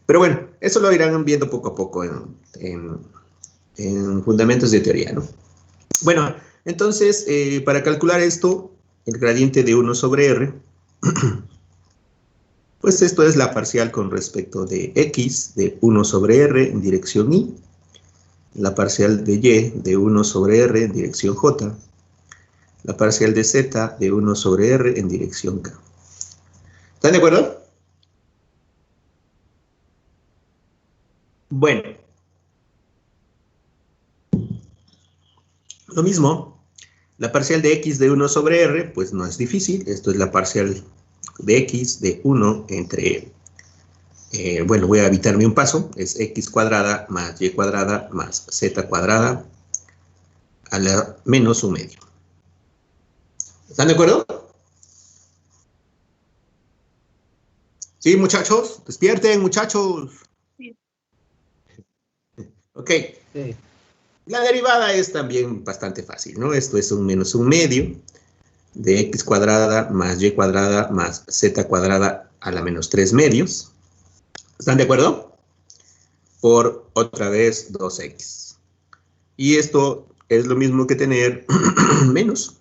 Pero bueno, eso lo irán viendo poco a poco en fundamentos de teoría, ¿no? Bueno, entonces, para calcular esto, el gradiente de 1 sobre R, pues esto es la parcial con respecto de X de 1 sobre R en dirección Y, la parcial de Y de 1 sobre R en dirección J, la parcial de Z de 1 sobre R en dirección K. ¿Están de acuerdo? Bueno. Lo mismo, la parcial de X de 1 sobre R, pues no es difícil. Esto es la parcial de X de 1 entre, bueno, voy a evitarme un paso. Es X cuadrada más Y cuadrada más Z cuadrada a la menos un medio. ¿Están de acuerdo? Sí, muchachos. Despierten, muchachos. Sí. Ok. Sí. La derivada es también bastante fácil, ¿no? Esto es un menos un medio de X cuadrada más Y cuadrada más Z cuadrada a la menos 3 medios. ¿Están de acuerdo? Por otra vez 2X. Y esto es lo mismo que tener menos.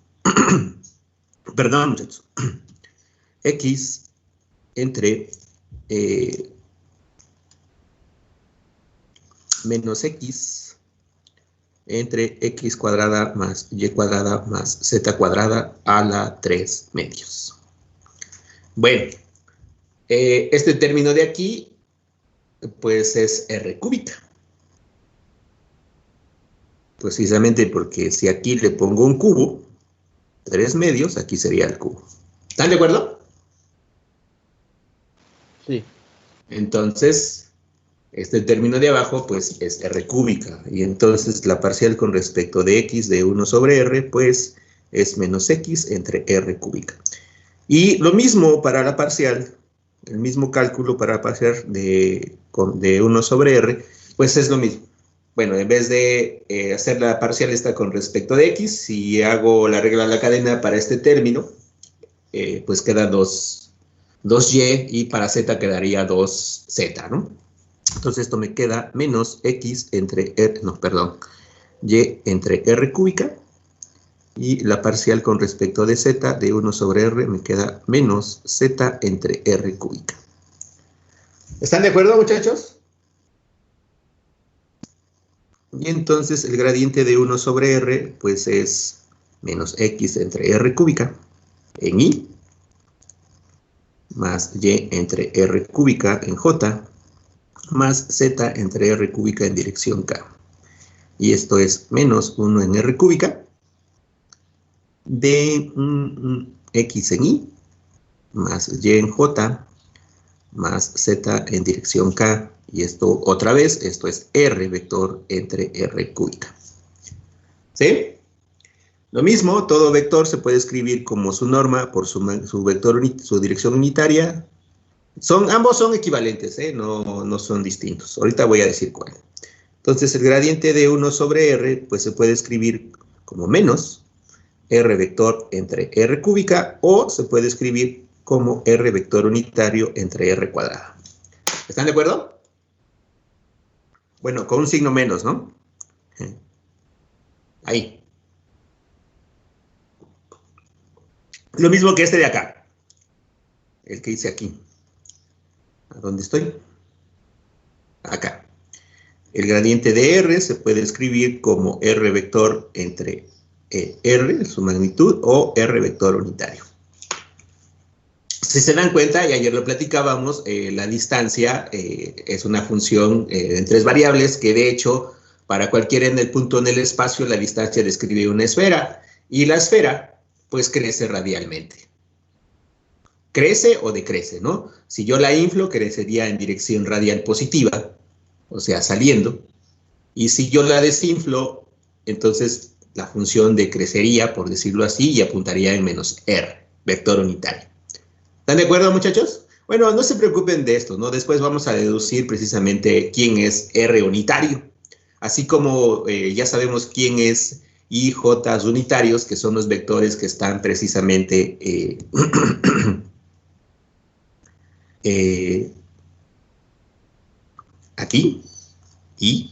Perdón, muchachos. X entre menos X entre X cuadrada más Y cuadrada más Z cuadrada a la 3 medios. Bueno, este término de aquí, pues es R cúbica. Precisamente porque si aquí le pongo un cubo, 3 medios, aquí sería el cubo. ¿Están de acuerdo? Sí. Entonces, este término de abajo, pues, es R cúbica. Y entonces la parcial con respecto de X de 1 sobre R, pues, es menos X entre R cúbica. Y lo mismo para la parcial, el mismo cálculo para la parcial de 1 sobre R, pues es lo mismo. Bueno, en vez de hacer la parcial esta con respecto de X, si hago la regla de la cadena para este término, pues queda 2Y y para Z quedaría 2Z, ¿no? Entonces esto me queda menos X entre R, no, perdón, Y entre R cúbica, y la parcial con respecto de Z de 1 sobre R me queda menos Z entre R cúbica. ¿Están de acuerdo, muchachos? Y entonces el gradiente de 1 sobre R, pues es menos X entre R cúbica en Y, más Y entre R cúbica en J, más Z entre R cúbica en dirección K. Y esto es menos 1 en R cúbica de X en Y, más Y en J, más Z en dirección K. Y esto otra vez, esto es R vector entre R cúbica. ¿Sí? Lo mismo, todo vector se puede escribir como su norma por su vector, su dirección unitaria. Ambos son equivalentes, no son distintos. Ahorita voy a decir cuál. Entonces, el gradiente de 1 sobre R, pues se puede escribir como menos R vector entre R cúbica, o se puede escribir como R vector unitario entre R cuadrada. ¿Están de acuerdo? Bueno, con un signo menos, ¿no? Ahí. Lo mismo que este de acá. El que hice aquí. ¿A dónde estoy? Acá. El gradiente de R se puede escribir como R vector entre R, su magnitud, o R vector unitario. Si se dan cuenta, y ayer lo platicábamos, la distancia es una función en 3 variables que de hecho, para cualquier n del punto en el espacio, la distancia describe una esfera, y la esfera, pues, crece radialmente. Crece o decrece, ¿no? Si yo la inflo, crecería en dirección radial positiva, o sea, saliendo, y si yo la desinflo, entonces la función decrecería, por decirlo así, y apuntaría en menos R, vector unitario. ¿Están de acuerdo, muchachos? Bueno, no se preocupen de esto, ¿no? Después vamos a deducir precisamente quién es R unitario, así como ya sabemos quién es I, J unitarios, que son los vectores que están precisamente aquí, I,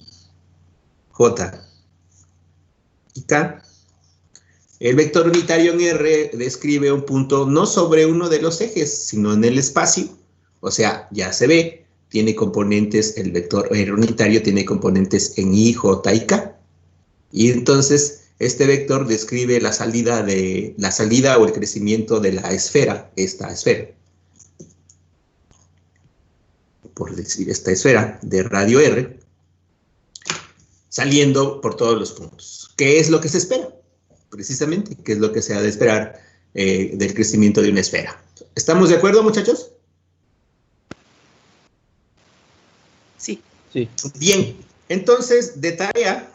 J y K. El vector unitario en R describe un punto no sobre uno de los ejes, sino en el espacio. O sea, ya se ve, tiene componentes, el vector unitario tiene componentes en I, J y K. Y entonces, este vector describe la salida o el crecimiento de la esfera, esta esfera. Por decir, esta esfera de radio R, saliendo por todos los puntos. ¿Qué es lo que se espera? Precisamente, ¿qué es lo que se ha de esperar del crecimiento de una esfera? ¿Estamos de acuerdo, muchachos? Sí. Sí. Bien, entonces, de tarea,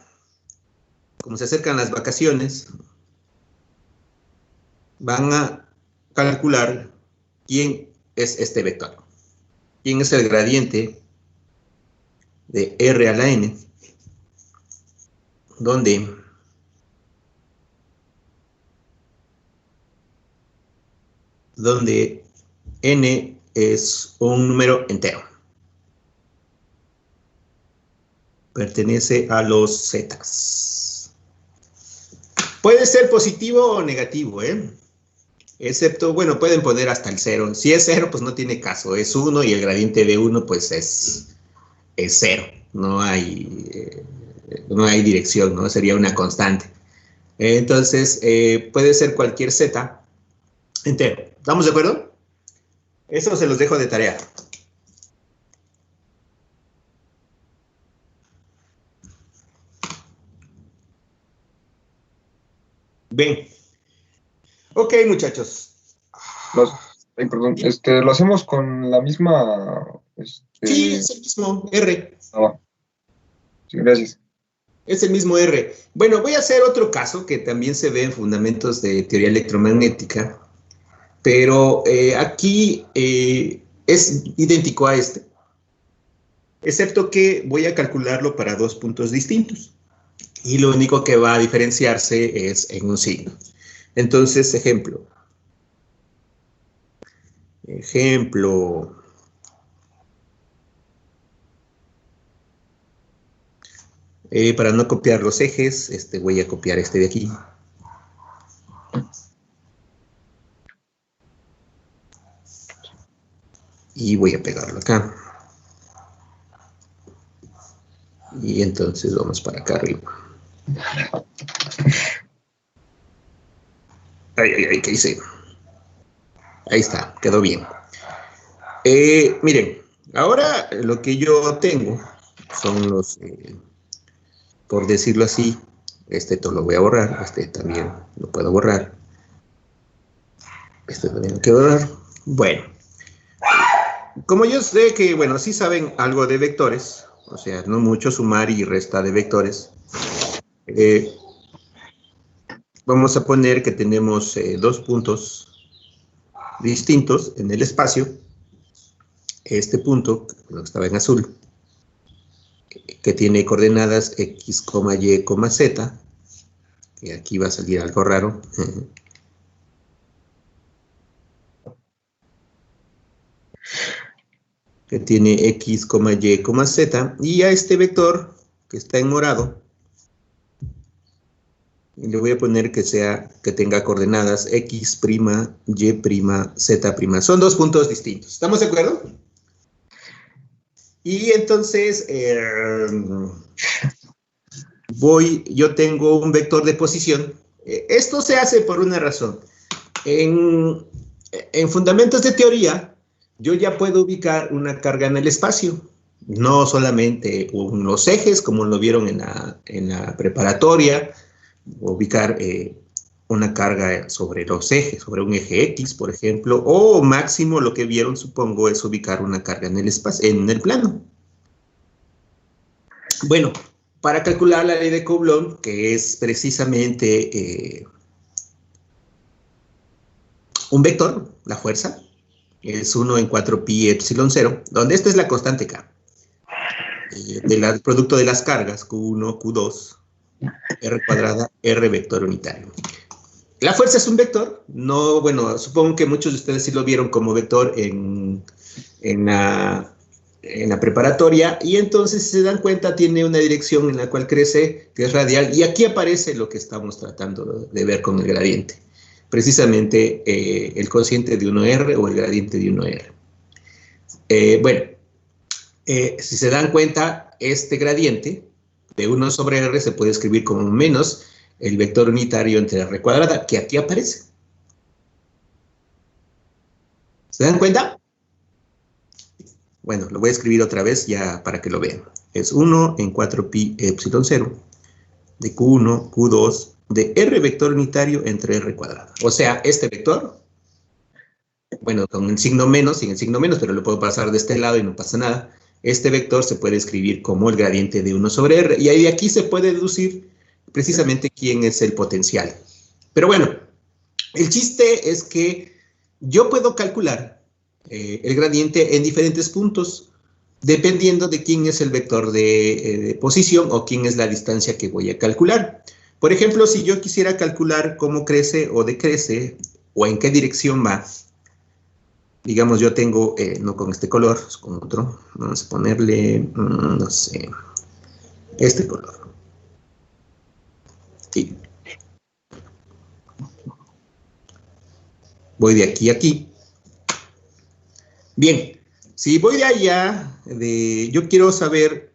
como se acercan las vacaciones, van a calcular quién es este vector. ¿Quién es el gradiente de R a la N? Donde N es un número entero. Pertenece a los zetas. Puede ser positivo o negativo, excepto, bueno, pueden poner hasta el 0. Si es 0, pues no tiene caso, es 1 y el gradiente de 1 pues es 0. No hay dirección, ¿no? Sería una constante. Entonces, puede ser cualquier z entero. ¿Estamos de acuerdo? Eso se los dejo de tarea. Bien. Ok, muchachos. Perdón, lo hacemos con la misma... Sí, es el mismo R. Sí, gracias. Es el mismo R. Bueno, voy a hacer otro caso que también se ve en fundamentos de teoría electromagnética, pero aquí es idéntico a este, excepto que voy a calcularlo para dos puntos distintos. Y lo único que va a diferenciarse es en un signo. Entonces, ejemplo. Para no copiar los ejes, voy a copiar este de aquí. Y voy a pegarlo acá. Y entonces vamos para acá arriba. Ay, ¿qué hice? Ahí está, quedó bien. Miren, ahora lo que yo tengo son los, por decirlo así, todo lo voy a borrar, también lo puedo borrar. También lo quiero borrar. Bueno, como yo sé que, bueno, sí saben algo de vectores, o sea, no mucho sumar y resta de vectores, vamos a poner que tenemos dos puntos distintos en el espacio. Este punto, que estaba en azul, que tiene coordenadas x, y, z, que aquí va a salir algo raro. Que tiene x, y, z, y a este vector, que está en morado, le voy a poner que tenga coordenadas x', y', z'. Son dos puntos distintos. ¿Estamos de acuerdo? Y entonces, yo tengo un vector de posición. Esto se hace por una razón. En fundamentos de teoría, yo ya puedo ubicar una carga en el espacio. No solamente los ejes, como lo vieron en la preparatoria, ubicar una carga sobre los ejes, sobre un eje X, por ejemplo, o máximo lo que vieron, supongo, es ubicar una carga en el espacio, en el plano. Bueno, para calcular la ley de Coulomb, que es precisamente un vector, la fuerza, es 1 en 4 pi epsilon 0, donde esta es la constante K, del producto de las cargas, Q1, Q2, R cuadrada, R vector unitario. La fuerza es un vector, no, bueno, supongo que muchos de ustedes sí lo vieron como vector en en la preparatoria, y entonces, si se dan cuenta, tiene una dirección en la cual crece, que es radial, y aquí aparece lo que estamos tratando de ver con el gradiente, precisamente el cociente de 1R o el gradiente de 1R. Bueno, si se dan cuenta, este gradiente de 1 sobre R se puede escribir como menos el vector unitario entre R cuadrada, que aquí aparece. ¿Se dan cuenta? Bueno, lo voy a escribir otra vez ya para que lo vean. Es 1 en 4pi epsilon 0 de Q1, Q2, de R vector unitario entre R cuadrada. O sea, este vector, bueno, con el signo menos, sin el signo menos, pero lo puedo pasar de este lado y no pasa nada. Este vector se puede escribir como el gradiente de 1 sobre R, y ahí de aquí se puede deducir precisamente quién es el potencial. Pero bueno, el chiste es que yo puedo calcular el gradiente en diferentes puntos, dependiendo de quién es el vector de posición o quién es la distancia que voy a calcular. Por ejemplo, si yo quisiera calcular cómo crece o decrece, o en qué dirección va, digamos, yo tengo, no con este color, con otro, vamos a ponerle, no sé, este color. Sí. Voy de aquí a aquí. Bien, si voy de allá, yo quiero saber,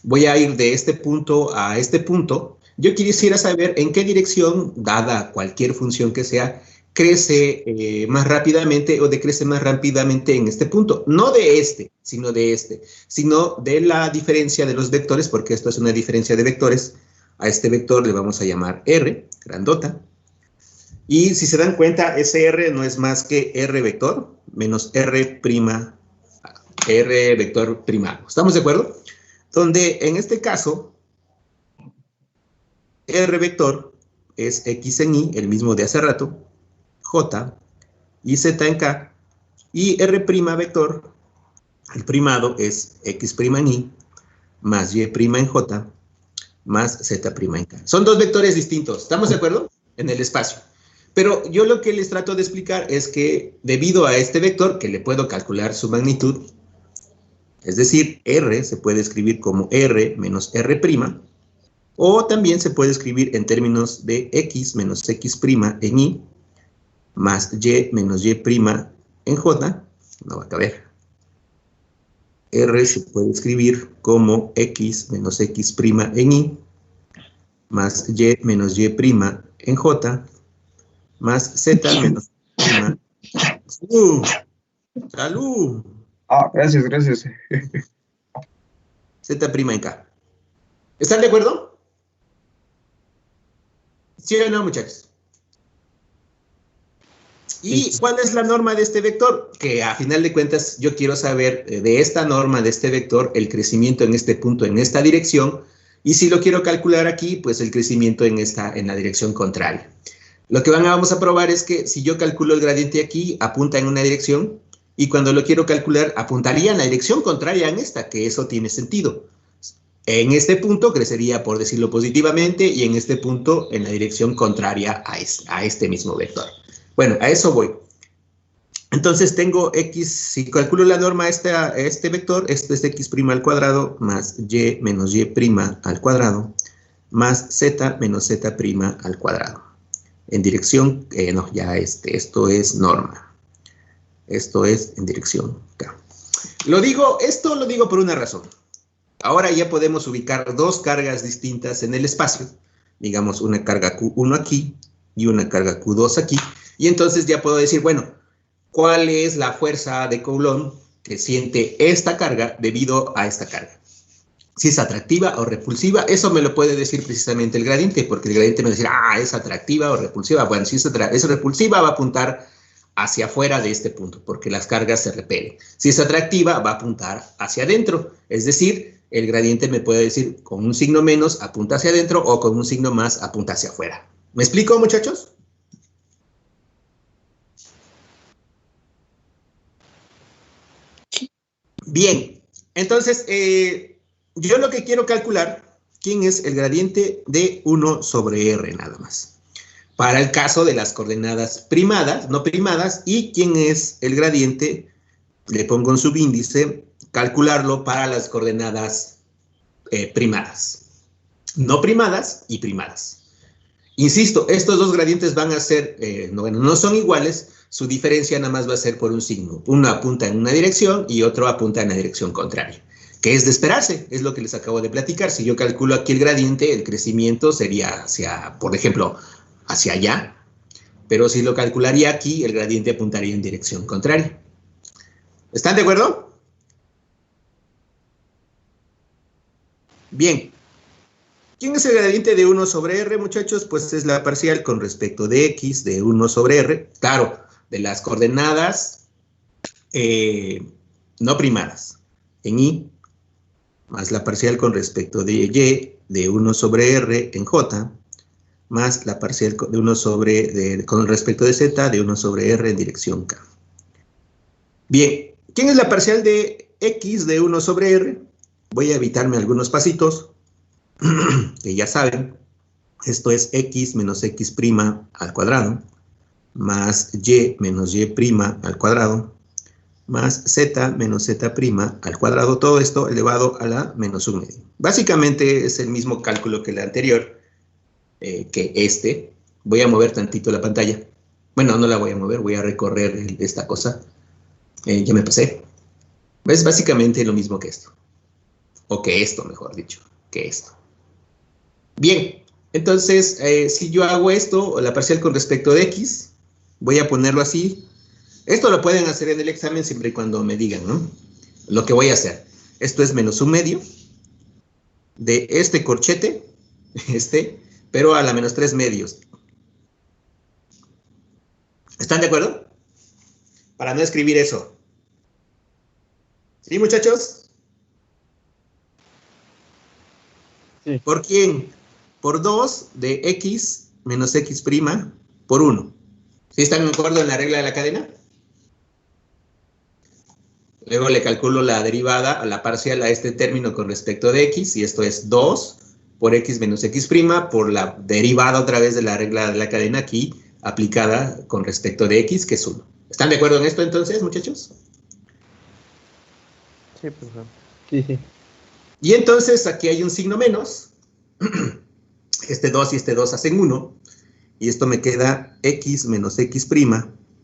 voy a ir de este punto a este punto, yo quisiera saber en qué dirección, dada cualquier función que sea, crece más rápidamente o decrece más rápidamente en este punto. No de este, sino de la diferencia de los vectores, porque esto es una diferencia de vectores. A este vector le vamos a llamar R, grandota. Y si se dan cuenta, ese R no es más que R vector menos R vector primado. ¿Estamos de acuerdo? Donde en este caso, R vector es X en Y, el mismo de hace rato, J y Z en K, y R' vector, el primado, es X' en Y, más Y' en J, más Z' en K. Son dos vectores distintos, ¿estamos de acuerdo? En el espacio. Pero yo lo que les trato de explicar es que debido a este vector, que le puedo calcular su magnitud, es decir, R se puede escribir como R menos R', o también se puede escribir en términos de X menos X' en Y, más Y menos Y' en J, no va a caber. R se puede escribir como X menos X' en Y, más Y menos Y' en J, más Z menos prima. ¡Salud! ¡Salud! Ah, gracias, gracias. Z' en K. ¿Están de acuerdo? ¿Sí o no, muchachos? ¿Y cuál es la norma de este vector? Que a final de cuentas yo quiero saber de esta norma, de este vector, el crecimiento en este punto, en esta dirección, y si lo quiero calcular aquí, pues el crecimiento en la dirección contraria. Lo que vamos a probar es que si yo calculo el gradiente aquí, apunta en una dirección, y cuando lo quiero calcular, apuntaría en la dirección contraria en esta, que eso tiene sentido. En este punto crecería, por decirlo positivamente, y en este punto en la dirección contraria a este mismo vector. Bueno, a eso voy. Entonces tengo X, si calculo la norma a este vector, esto es X' al cuadrado, más Y menos Y' al cuadrado, más Z menos Z' al cuadrado. En dirección, no, ya esto es norma. Esto es en dirección K. Esto lo digo por una razón. Ahora ya podemos ubicar dos cargas distintas en el espacio. Digamos, una carga Q1 aquí y una carga Q2 aquí. Y entonces ya puedo decir, bueno, ¿cuál es la fuerza de Coulomb que siente esta carga debido a esta carga? Si es atractiva o repulsiva, eso me lo puede decir precisamente el gradiente, porque el gradiente me va a decir, es atractiva o repulsiva. Bueno, si es repulsiva, va a apuntar hacia afuera de este punto, porque las cargas se repelen. Si es atractiva, va a apuntar hacia adentro. Es decir, el gradiente me puede decir, con un signo menos, apunta hacia adentro, o con un signo más, apunta hacia afuera. ¿Me explico, muchachos? Bien, entonces, yo lo que quiero calcular, ¿quién es el gradiente de 1 sobre R nada más? Para el caso de las coordenadas primadas, no primadas, y quién es el gradiente le pongo un subíndice, calcularlo para las coordenadas primadas. No primadas y primadas. Insisto, estos dos gradientes van a ser, no son iguales, su diferencia nada más va a ser por un signo. Uno apunta en una dirección y otro apunta en la dirección contraria. Que es de esperarse, es lo que les acabo de platicar. Si yo calculo aquí el gradiente, el crecimiento sería hacia, por ejemplo, hacia allá. Pero si lo calcularía aquí, el gradiente apuntaría en dirección contraria. ¿Están de acuerdo? Bien. ¿Quién es el gradiente de 1 sobre R, muchachos? Pues es la parcial con respecto de X de 1 sobre R. Claro, de las coordenadas no primadas. En Y, más la parcial con respecto de Y de 1 sobre R en J, más la parcial de 1 sobre, con respecto de Z de 1 sobre R en dirección K. Bien, ¿quién es la parcial de X de 1 sobre R? Voy a evitarme algunos pasitos, que ya saben. Esto es X menos X' al cuadrado, más Y menos Y' al cuadrado, más Z menos Z' al cuadrado, todo esto elevado a la menos 1 medio. Básicamente es el mismo cálculo que el anterior, que este. Voy a mover tantito la pantalla. Bueno, no la voy a mover, voy a recorrer esta cosa. Ya me pasé. Es básicamente lo mismo que esto. O que esto, mejor dicho, que esto. Bien, entonces, si yo hago esto, la parcial con respecto de X, voy a ponerlo así. Esto lo pueden hacer en el examen siempre y cuando me digan, ¿no? Lo que voy a hacer. Esto es menos 1 medio de este corchete, pero a la menos 3 medios. ¿Están de acuerdo? Para no escribir eso. ¿Sí, muchachos? Sí. ¿Por quién? Por 2 de X menos X' por 1. ¿Sí están de acuerdo en la regla de la cadena? Luego le calculo la derivada a la parcial a este término con respecto de X, y esto es 2 por X menos X' por la derivada otra vez de la regla de la cadena aquí, aplicada con respecto de X, que es 1. ¿Están de acuerdo en esto entonces, muchachos? Sí, profesor. Sí, sí. Y entonces aquí hay un signo menos. Este 2 y este 2 hacen 1. Y esto me queda X menos X'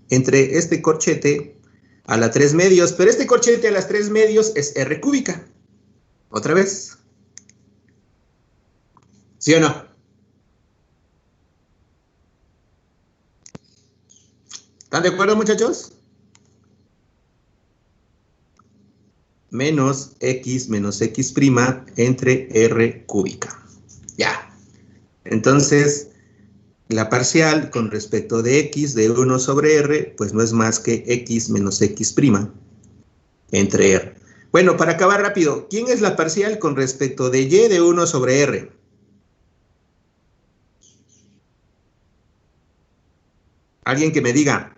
entre este corchete a la 3 medios. Pero este corchete a las 3 medios es R cúbica. Otra vez. ¿Sí o no? ¿Están de acuerdo, muchachos? Menos X entre R cúbica. Ya. Entonces, la parcial con respecto de X de 1 sobre R, pues no es más que X menos X' entre R. Bueno, para acabar rápido, ¿quién es la parcial con respecto de Y de 1 sobre R? Alguien que me diga.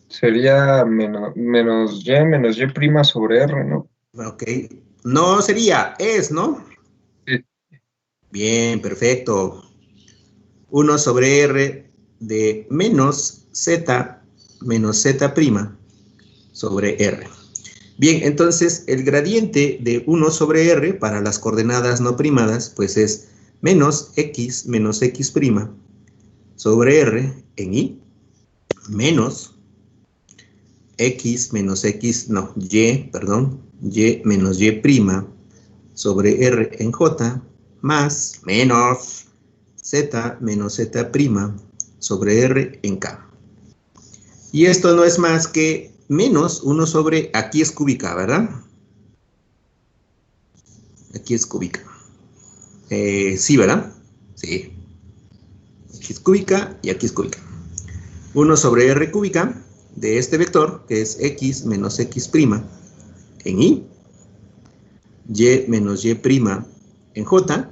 Sería menos Y sobre R, ¿no? Ok. No sería, es, ¿no? Sí. Bien, perfecto. 1 sobre R de menos Z sobre R. Bien, entonces el gradiente de 1 sobre R para las coordenadas no primadas, pues es menos X sobre R en Y, menos X menos X, no, Y, perdón, Y menos Y' sobre R en J, más, menos Z menos Z' sobre R en K. Y esto no es más que menos 1 sobre, aquí es cúbica, ¿verdad? Aquí es cúbica. Sí, ¿verdad? Sí. Aquí es cúbica y aquí es cúbica. 1 sobre R cúbica de este vector, que es X menos X' en Y, Y menos Y' en J,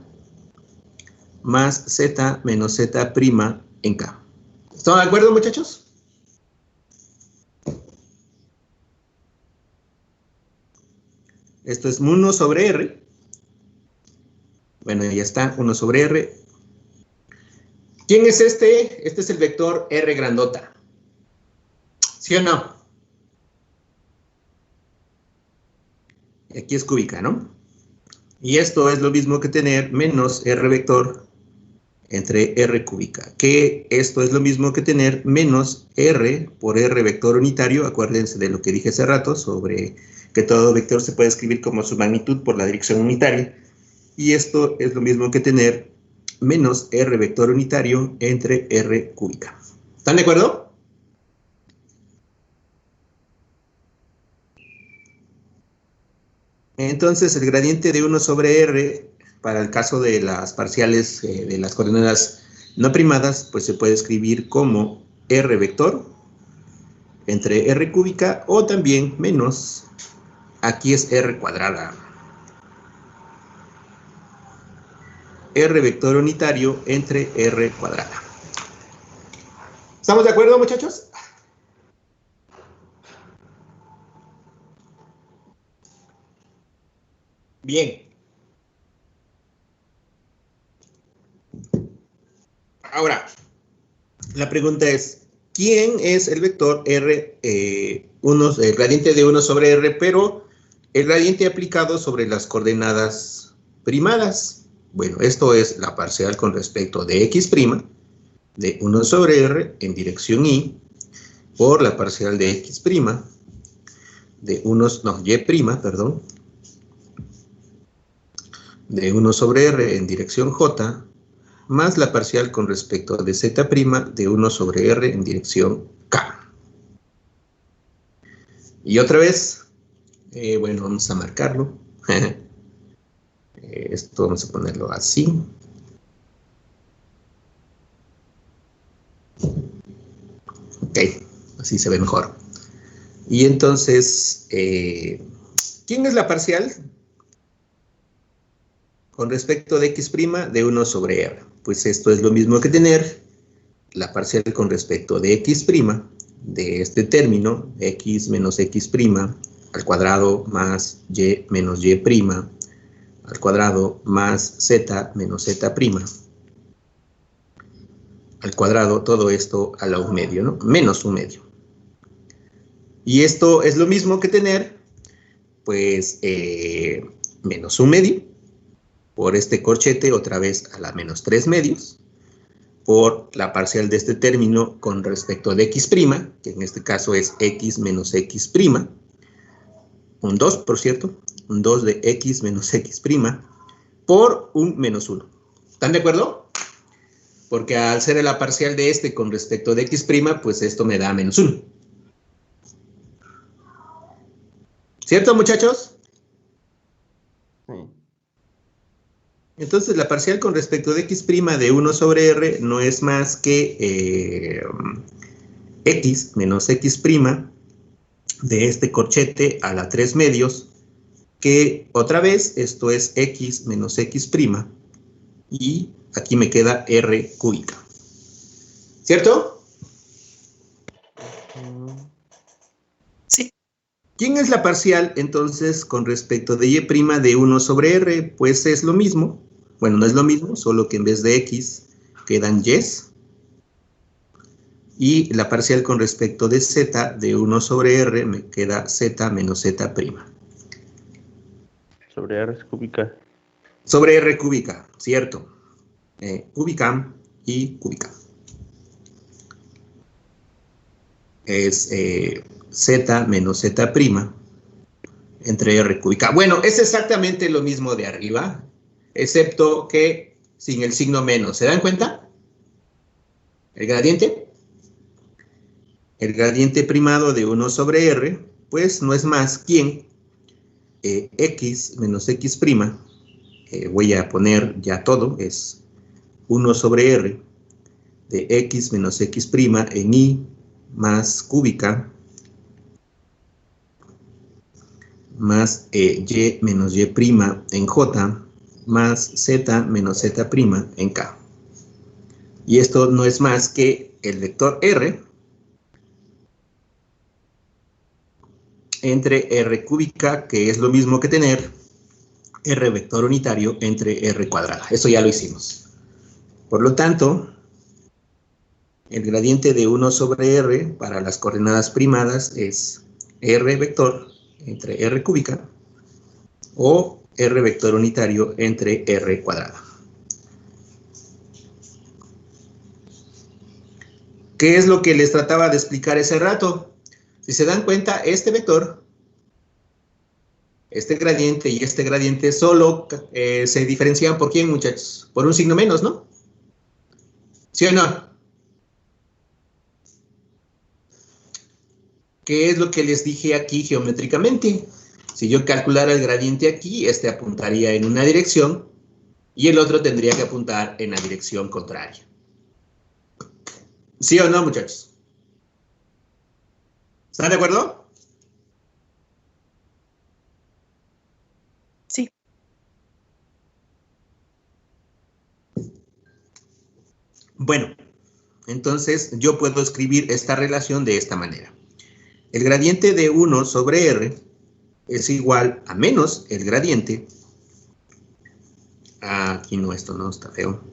más Z menos Z' en K. ¿Están de acuerdo, muchachos? Esto es 1 sobre R. Bueno, ya está, 1 sobre R. ¿Quién es este? Este es el vector R grandota. ¿Sí o no? Aquí es cúbica, ¿no? Y esto es lo mismo que tener menos R vector entre R cúbica, que esto es lo mismo que tener menos R por R vector unitario. Acuérdense de lo que dije hace rato sobre que todo vector se puede escribir como su magnitud por la dirección unitaria. Y esto es lo mismo que tener menos R vector unitario entre R cúbica. ¿Están de acuerdo? Entonces, el gradiente de 1 sobre R, para el caso de las parciales de las coordenadas no primadas, pues se puede escribir como R vector entre R cúbica o también menos, aquí es R cuadrada. R vector unitario entre R cuadrada. ¿Estamos de acuerdo, muchachos? Bien. Ahora, la pregunta es, ¿quién es el vector R, el gradiente de 1 sobre R, pero el gradiente aplicado sobre las coordenadas primadas? Bueno, esto es la parcial con respecto de x' de 1 sobre R en dirección y por la parcial de x' de 1, no, y', perdón, de 1 sobre R en dirección J, más la parcial con respecto de z' de 1 sobre R en dirección K. Y otra vez, bueno, vamos a marcarlo. Esto vamos a ponerlo así. Ok, así se ve mejor. Y entonces, ¿quién es la parcial con respecto de x' de 1 sobre R? Pues esto es lo mismo que tener la parcial con respecto de x' de este término, x menos x' al cuadrado más y menos y' al cuadrado más z menos z' al cuadrado, todo esto a la 1 medio, ¿no? Menos 1 medio. Y esto es lo mismo que tener, pues, menos 1 medio por este corchete, otra vez a la menos 3 medios, por la parcial de este término con respecto de x', que en este caso es x menos x', un 2, por cierto, un 2 de x menos x', por un menos 1. ¿Están de acuerdo? Porque al ser la parcial de este con respecto de x', pues esto me da menos 1. ¿Cierto, muchachos? Sí. Entonces, la parcial con respecto de x' de 1 sobre R no es más que x menos x' de este corchete a la 3 medios, que otra vez esto es x menos x', y aquí me queda R cúbica. ¿Cierto? Sí. ¿Quién es la parcial, entonces, con respecto de y' de 1 sobre R? Pues es lo mismo. Bueno, no es lo mismo, solo que en vez de x quedan y's. Y la parcial con respecto de z de 1 sobre R me queda z menos z'. Sobre R es cúbica. Sobre R cúbica, cierto. Cúbica y cúbica. Es z menos z' entre R cúbica. Bueno, es exactamente lo mismo de arriba, excepto que sin el signo menos. ¿Se dan cuenta? El gradiente primado de 1 sobre R, pues no es más que x menos x', voy a poner ya todo, es 1 sobre R de x menos x' en y más cúbica más y menos y' en j más z menos z' en k. Y esto no es más que el vector R entre R cúbica, que es lo mismo que tener R vector unitario entre R cuadrada. Eso ya lo hicimos. Por lo tanto, el gradiente de 1 sobre R para las coordenadas primadas es R vector entre R cúbica o R vector unitario entre R cuadrado. ¿Qué es lo que les trataba de explicar ese rato? Si se dan cuenta, este vector, este gradiente y este gradiente solo se diferencian por quién, muchachos? Por un signo menos, ¿no? ¿Sí o no? ¿Qué es lo que les dije aquí geométricamente? Si yo calculara el gradiente aquí, este apuntaría en una dirección y el otro tendría que apuntar en la dirección contraria. ¿Sí o no, muchachos? ¿Están de acuerdo? Sí. Bueno, entonces yo puedo escribir esta relación de esta manera. El gradiente de 1 sobre R es igual a menos el gradiente. Aquí no, esto no está feo.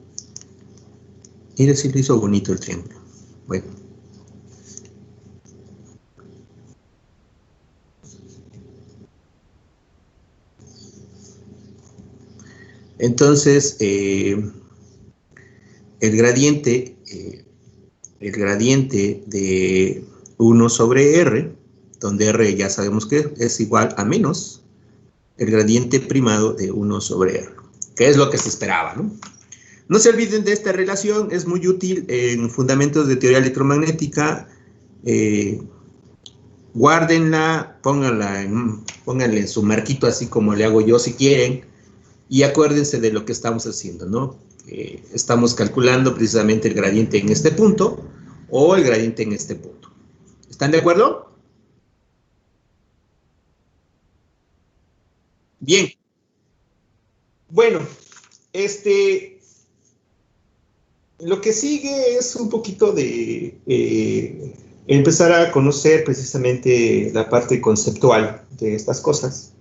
Mira si lo hizo bonito el triángulo. Bueno. Entonces, el gradiente de 1 sobre R, donde R ya sabemos que es igual a menos el gradiente primado de 1 sobre R, que es lo que se esperaba, ¿no? No se olviden de esta relación, es muy útil en fundamentos de teoría electromagnética. Guárdenla, pónganle en su marquito así como le hago yo si quieren, y acuérdense de lo que estamos haciendo, ¿no? Estamos calculando precisamente el gradiente en este punto o el gradiente en este punto. ¿Están de acuerdo? Bien. Bueno, lo que sigue es un poquito de empezar a conocer precisamente la parte conceptual de estas cosas.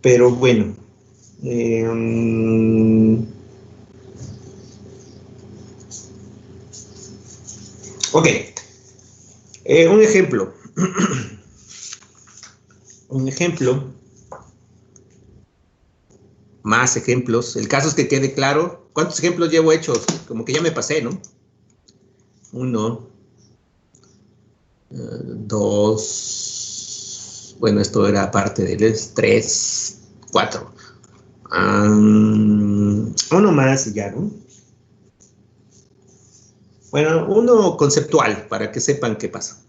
Pero bueno, ok, un ejemplo. Un ejemplo. Más ejemplos. El caso es que quede claro. ¿Cuántos ejemplos llevo hechos? Como que ya me pasé, ¿no? 1, 2. Bueno, esto era parte del 3, 4. Uno más y ya, ¿no? Bueno, uno conceptual, para que sepan qué pasa.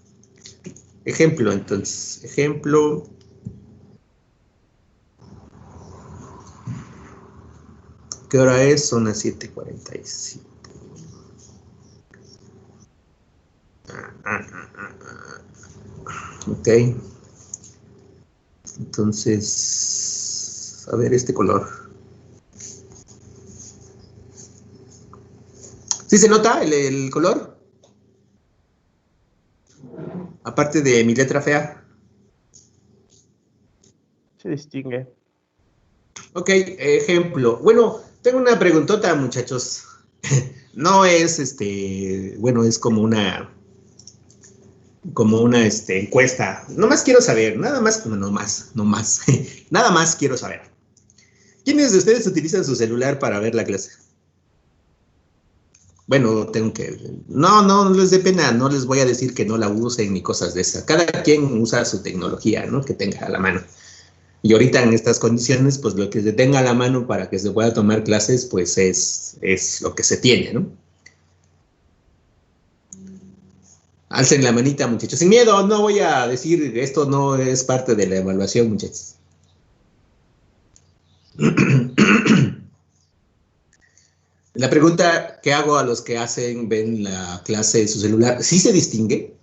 Ejemplo, entonces. Ejemplo. ¿Qué hora es? Son las 7:45. Ok. Entonces, a ver este color. ¿Sí se nota el color? Aparte de mi letra fea. Se distingue. Ok, ejemplo. Bueno, tengo una preguntota, muchachos. No es, bueno, es como una encuesta. Nomás quiero saber, nada más, no más. Nada más quiero saber. ¿Quiénes de ustedes utilizan su celular para ver la clase? Bueno, tengo que... No les dé pena, no les voy a decir que no la usen ni cosas de esas. Cada quien usa su tecnología, ¿no? Que tenga a la mano. Y ahorita en estas condiciones, pues lo que se tenga a la mano para que se pueda tomar clases, pues es lo que se tiene, ¿no? Alcen la manita, muchachos. Sin miedo, no voy a decir, esto no es parte de la evaluación, muchachos. La pregunta que hago a los que ven la clase de su celular, ¿sí se distingue?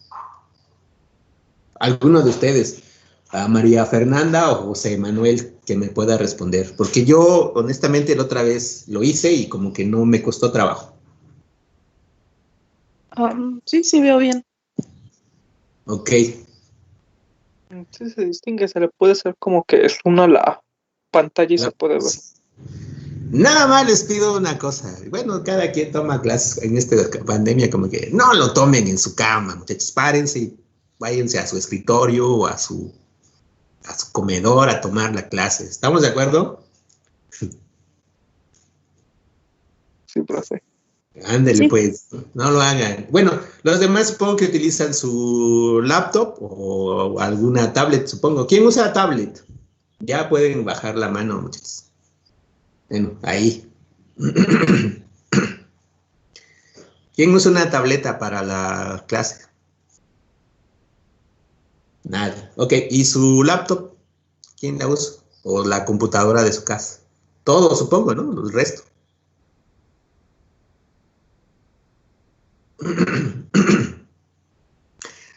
¿Alguno de ustedes? A María Fernanda o José Manuel, que me pueda responder. Porque yo, honestamente, la otra vez lo hice y como que no me costó trabajo. Sí, veo bien. Ok. Sí se distingue, se le puede hacer como que es una la pantalla y se puede ver. Nada más les pido una cosa. Bueno, cada quien toma clases en esta pandemia, como que no lo tomen en su cama, muchachos. Párense y váyanse a su escritorio o a su a su comedor a tomar la clase. ¿Estamos de acuerdo? Sí, profe. Ándele, Sí. pues, no lo hagan. Bueno, los demás supongo que utilizan su laptop o alguna tablet, supongo. ¿Quién usa tablet? Ya pueden bajar la mano, muchachos. Bueno, ahí. ¿Quién usa una tableta para la clase? Nada. Ok, ¿y su laptop? ¿Quién la usa? O la computadora de su casa. Todo, supongo, ¿no? El resto.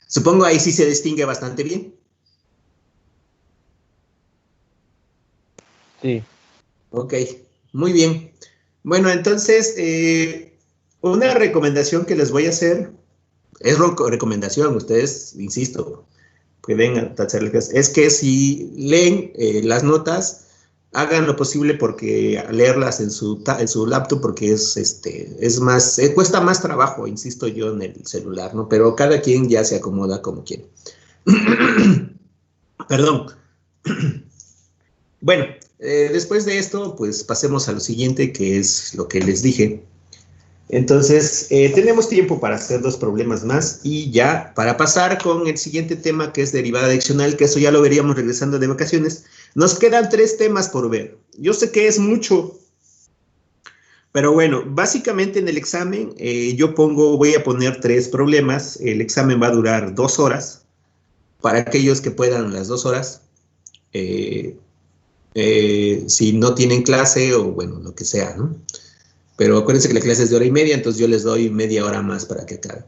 Supongo ahí sí se distingue bastante bien. Sí. Ok, muy bien. Bueno, entonces, una recomendación que les voy a hacer, es recomendación, ustedes, insisto, que vengan a hacer clases, es que si leen las notas, hagan lo posible porque leerlas en su laptop, porque es más, cuesta más trabajo, insisto yo, en el celular, ¿no? Pero cada quien ya se acomoda como quiere. Perdón. Bueno, después de esto, pues pasemos a lo siguiente, que es lo que les dije. Entonces, tenemos tiempo para hacer dos problemas más y ya para pasar con el siguiente tema, que es derivada adicional, que eso ya lo veríamos regresando de vacaciones. Nos quedan 3 temas por ver. Yo sé que es mucho, pero bueno, básicamente en el examen voy a poner 3 problemas. El examen va a durar 2 horas. Para aquellos que puedan las 2 horas. Si no tienen clase o bueno, lo que sea, ¿no? Pero acuérdense que la clase es de 1 hora y media, entonces yo les doy media hora más para que acaben.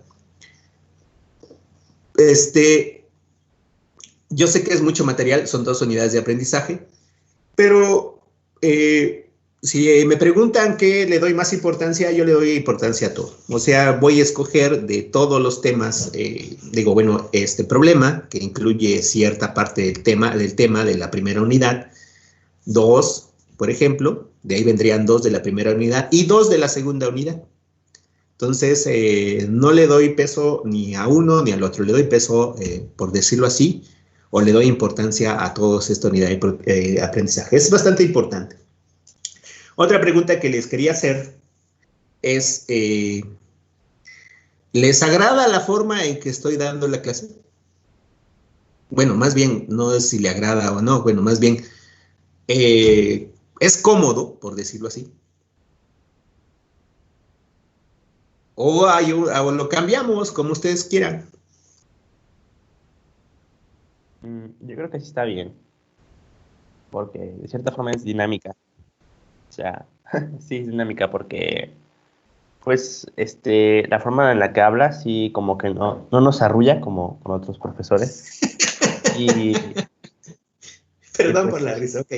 Yo sé que es mucho material, son 2 unidades de aprendizaje, pero si me preguntan qué le doy más importancia, yo le doy importancia a todo. O sea, voy a escoger de todos los temas, digo, bueno, este problema, que incluye cierta parte del tema de la primera unidad, 2, por ejemplo, de ahí vendrían 2 de la primera unidad y 2 de la segunda unidad. Entonces, no le doy peso ni a uno ni al otro, le doy peso, por decirlo así, o le doy importancia a todos esta unidad de aprendizaje. Es bastante importante. Otra pregunta que les quería hacer es, ¿les agrada la forma en que estoy dando la clase? Bueno, más bien, no es si le agrada o no, bueno, más bien, ¿es cómodo, por decirlo así? O lo cambiamos, como ustedes quieran. Yo creo que sí está bien, porque de cierta forma es dinámica. O sea, sí es dinámica porque, pues, la forma en la que habla sí como que no nos arrulla como con otros profesores. Y, y Perdón pues por la sí, risa, ok.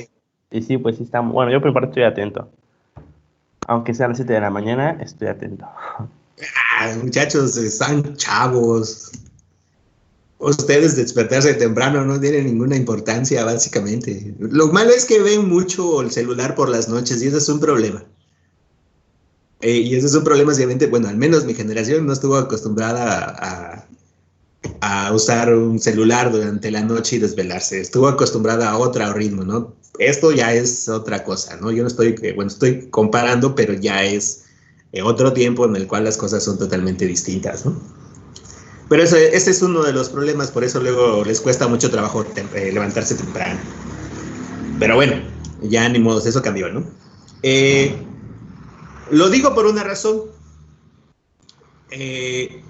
y sí, pues sí está, bueno, yo por mi parte estoy atento. Aunque sea a las 7 de la mañana, estoy atento. Muchachos, están chavos. Ustedes despertarse temprano no tienen ninguna importancia, básicamente. Lo malo es que ven mucho el celular por las noches y ese es un problema. Y ese es un problema, obviamente, bueno, al menos mi generación no estuvo acostumbrada a usar un celular durante la noche y desvelarse. Estuvo acostumbrada a otro ritmo, ¿no? Esto ya es otra cosa, ¿no? Yo no estoy, bueno, estoy comparando, pero ya es otro tiempo en el cual las cosas son totalmente distintas, ¿no? Pero ese es uno de los problemas, por eso luego les cuesta mucho trabajo levantarse temprano. Pero bueno, ya ni modo, eso cambió, ¿no? Lo digo por una razón. Eh,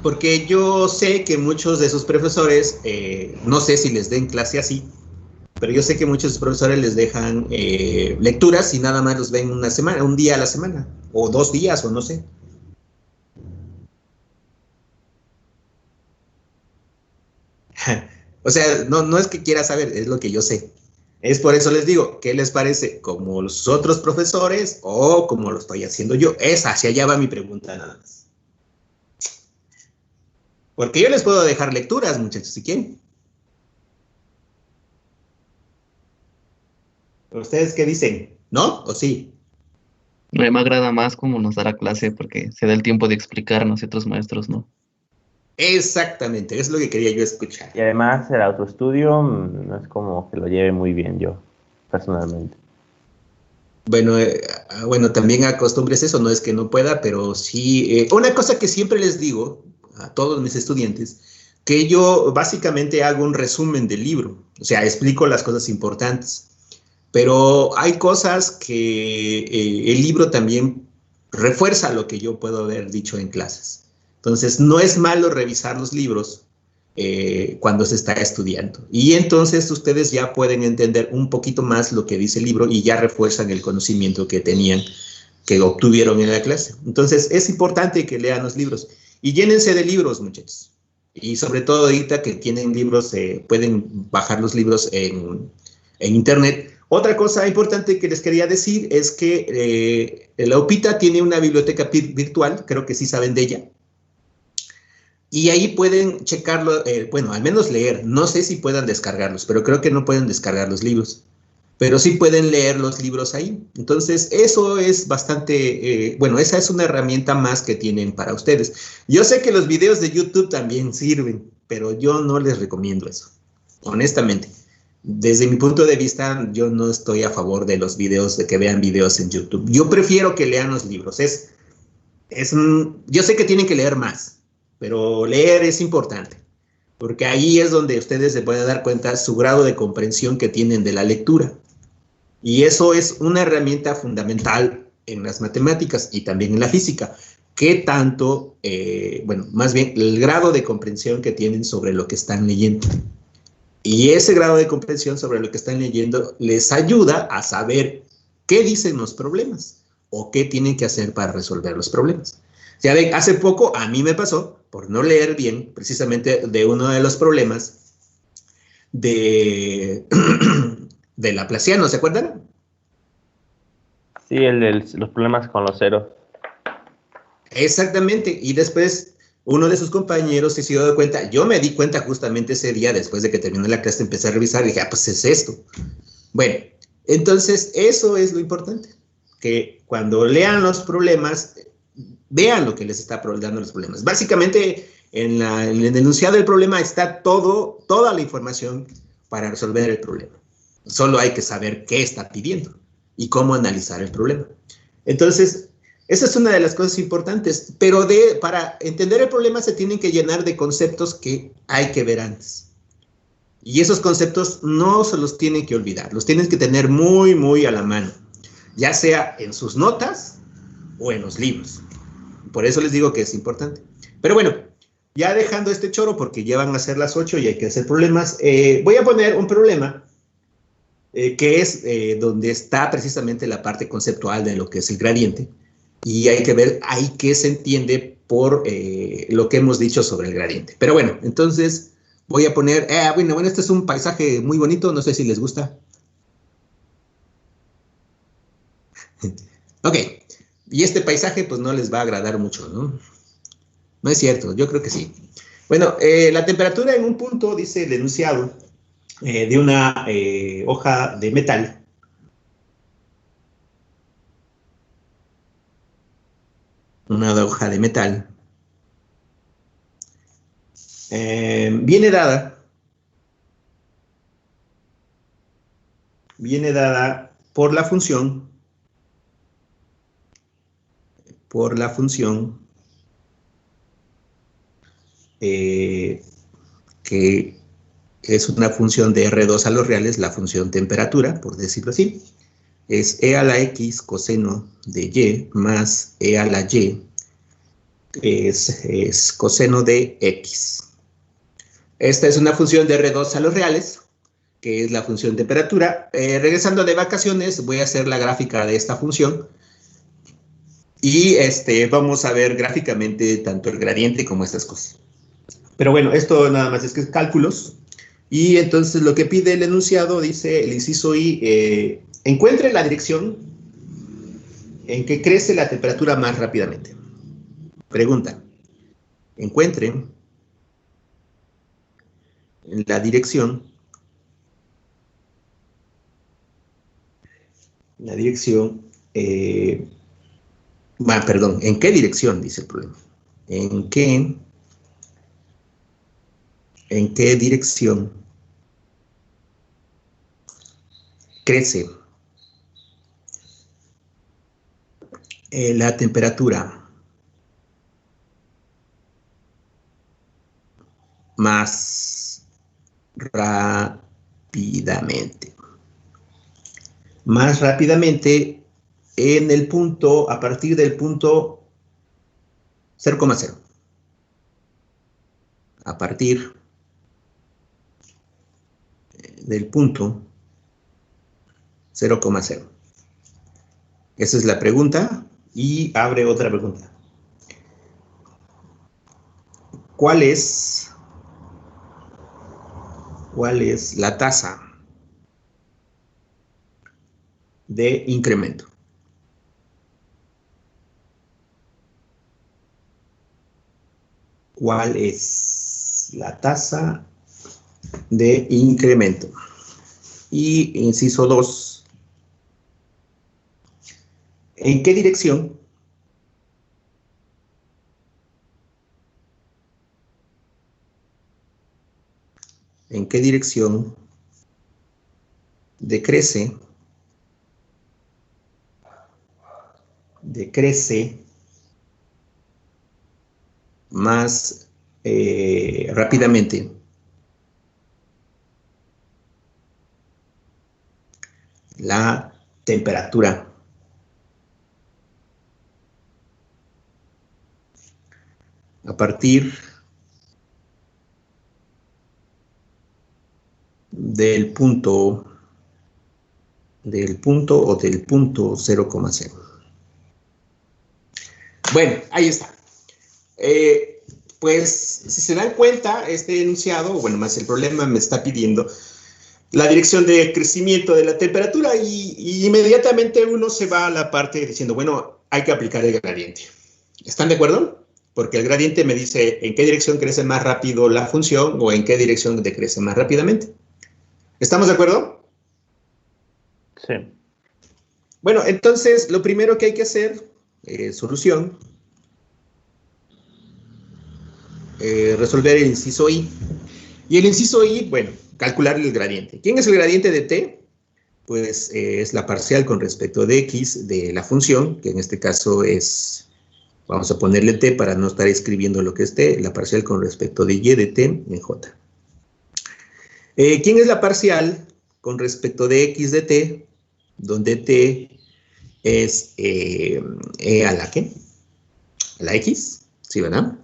Porque yo sé que muchos de sus profesores, no sé si les den clase así, pero yo sé que muchos de sus profesores les dejan lecturas y nada más los ven una semana, un día a la semana, o 2 días, o no sé. O sea, no es que quiera saber, es lo que yo sé. Es por eso les digo, ¿qué les parece? ¿Como los otros profesores o como lo estoy haciendo yo? Es hacia allá va mi pregunta nada más. Porque yo les puedo dejar lecturas, muchachos, si quieren. ¿Ustedes qué dicen? ¿No? ¿O sí? A mí me agrada más como nos da la clase porque se da el tiempo de explicar a nosotros maestros, ¿no? Exactamente, es lo que quería yo escuchar. Y además el autoestudio no es como que lo lleve muy bien yo, personalmente. Bueno, bueno, también acostumbres eso, no es que no pueda, pero sí, una cosa que siempre les digo a todos mis estudiantes, que yo básicamente hago un resumen del libro, o sea, explico las cosas importantes, pero hay cosas que el libro también refuerza lo que yo puedo haber dicho en clases. Entonces, no es malo revisar los libros cuando se está estudiando. Y entonces ustedes ya pueden entender un poquito más lo que dice el libro y ya refuerzan el conocimiento que tenían, que obtuvieron en la clase. Entonces, es importante que lean los libros y llénense de libros, muchachos. Y sobre todo ahorita que tienen libros, pueden bajar los libros en internet. Otra cosa importante que les quería decir es que la UPITA tiene una biblioteca virtual, creo que sí saben de ella, y ahí pueden checarlo, bueno, al menos leer, no sé si puedan descargarlos, pero creo que no pueden descargar los libros, pero sí pueden leer los libros ahí. Entonces, eso es bastante, bueno, esa es una herramienta más que tienen para ustedes. Yo sé que los videos de YouTube también sirven, pero yo no les recomiendo eso, honestamente. Desde mi punto de vista, yo no estoy a favor de los videos, de que vean videos en YouTube. Yo prefiero que lean los libros. Yo sé que tienen que leer más, pero leer es importante, porque ahí es donde ustedes se pueden dar cuenta su grado de comprensión que tienen de la lectura. Y eso es una herramienta fundamental en las matemáticas y también en la física. ¿Qué tanto, bueno, más bien el grado de comprensión que tienen sobre lo que están leyendo? Y ese grado de comprensión sobre lo que están leyendo les ayuda a saber qué dicen los problemas o qué tienen que hacer para resolver los problemas. Ya ven, hace poco a mí me pasó, por no leer bien, precisamente de uno de los problemas de, de Laplaciano, ¿se acuerdan? Sí, los problemas con los ceros. Exactamente, y después uno de sus compañeros se dio cuenta, yo me di cuenta justamente ese día, después de que terminó la clase, empecé a revisar y dije, pues es esto. Bueno, entonces eso es lo importante, que cuando lean los problemas, vean lo que les está dando los problemas. Básicamente, en el enunciado del problema está toda la información para resolver el problema. Solo hay que saber qué está pidiendo y cómo analizar el problema. Entonces, esa es una de las cosas importantes, pero para entender el problema se tienen que llenar de conceptos que hay que ver antes. Y esos conceptos no se los tienen que olvidar, los tienen que tener muy, muy a la mano, ya sea en sus notas o en los libros. Por eso les digo que es importante. Pero bueno, ya dejando este choro, porque ya van a ser las 8 y hay que hacer problemas, voy a poner un problema que es donde está precisamente la parte conceptual de lo que es el gradiente. Y hay que ver ahí qué se entiende por lo que hemos dicho sobre el gradiente. Pero bueno, entonces voy a poner, bueno, este es un paisaje muy bonito, no sé si les gusta. Ok, y este paisaje pues no les va a agradar mucho, ¿no? No es cierto, yo creo que sí. Bueno, la temperatura en un punto, dice el enunciado, de una hoja de metal. Una hoja de metal. Viene dada por la función que es una función de R2 a los reales, la función temperatura, por decirlo así, es E a la X coseno de Y más E a la Y es coseno de X. Esta es una función de R2 a los reales, que es la función temperatura. Regresando de vacaciones, voy a hacer la gráfica de esta función. Y vamos a ver gráficamente tanto el gradiente como estas cosas. Pero bueno, esto nada más es que es cálculos. Y entonces lo que pide el enunciado, dice el inciso I, encuentre la dirección en que crece la temperatura más rápidamente. Pregunta, encuentre la dirección, perdón, ¿en qué dirección? Dice el problema. ¿En qué ¿En qué dirección crece la temperatura más rápidamente? Más rápidamente en el punto, a partir del punto 0,0. A partir del punto 0,0. Esa es la pregunta y abre otra pregunta. ¿Cuál es la tasa de incremento? ¿Cuál es la tasa de incremento? Y inciso 2. ¿En qué dirección decrece más rápidamente la temperatura? A partir del punto o del punto 0,0. Bueno, ahí está. Pues, si se dan cuenta, este enunciado, bueno, más el problema me está pidiendo la dirección de crecimiento de la temperatura y inmediatamente uno se va a la parte diciendo, bueno, hay que aplicar el gradiente. ¿Están de acuerdo? Porque el gradiente me dice en qué dirección crece más rápido la función o en qué dirección decrece más rápidamente. ¿Estamos de acuerdo? Sí. Bueno, entonces, lo primero que hay que hacer, solución, resolver el inciso I. Y el inciso I, bueno, calcular el gradiente. ¿Quién es el gradiente de t? Pues es la parcial con respecto de x de la función, que en este caso es, vamos a ponerle t para no estar escribiendo lo que es t, la parcial con respecto de y de t en j. ¿Quién es la parcial con respecto de x de t? Donde t es e a la ¿qué? A la x, ¿sí, verdad?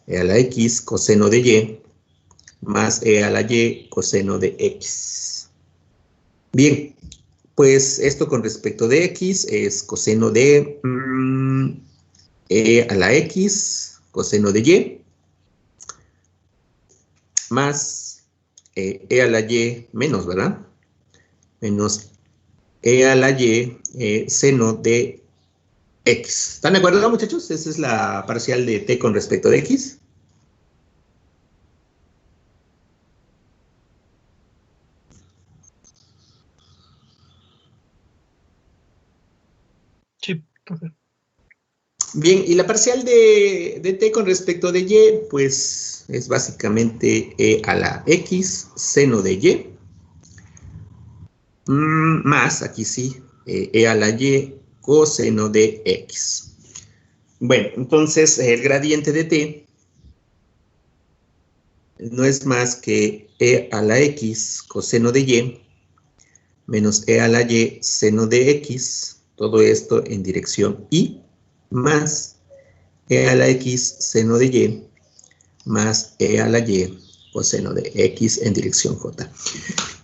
E a la x coseno de y más e a la y coseno de x. Bien, pues esto con respecto de x es coseno de e a la x coseno de y más e a la y menos, ¿verdad? Menos e a la y seno de x. ¿Están de acuerdo, muchachos? Esa es la parcial de t con respecto de x. Sí. Bien, y la parcial de t con respecto de y, pues es básicamente e a la x seno de y, más, aquí sí, e a la y coseno de x. Bueno, entonces el gradiente de t no es más que e a la x coseno de y menos e a la y seno de x, todo esto en dirección y, más e a la x seno de y más e a la y coseno de x en dirección j.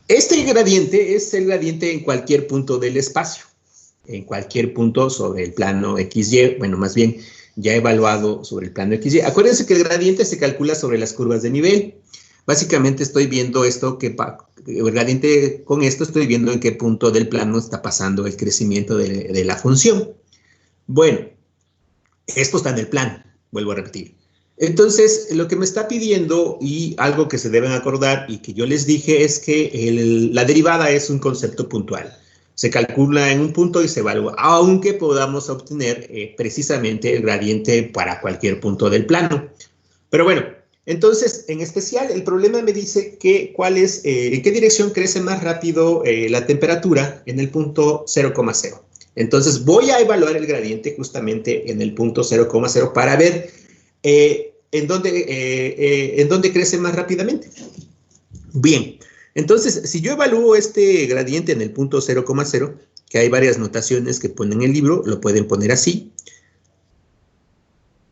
Este gradiente es el gradiente en cualquier punto del espacio, en cualquier punto sobre el plano XY, bueno, más bien ya evaluado sobre el plano XY. Acuérdense que el gradiente se calcula sobre las curvas de nivel. Básicamente estoy viendo esto, el gradiente con esto estoy viendo en qué punto del plano está pasando el crecimiento de la función. Bueno, esto está en el plano, vuelvo a repetir. Entonces, lo que me está pidiendo y algo que se deben acordar y que yo les dije es que la derivada es un concepto puntual. Se calcula en un punto y se evalúa, aunque podamos obtener precisamente el gradiente para cualquier punto del plano. Pero bueno, Entonces, en especial, el problema me dice que en qué dirección crece más rápido la temperatura en el punto 0,0. Entonces, voy a evaluar el gradiente justamente en el punto 0,0 para ver en dónde crece más rápidamente. Bien, entonces, si yo evalúo este gradiente en el punto 0,0, que hay varias notaciones que ponen en el libro, lo pueden poner así.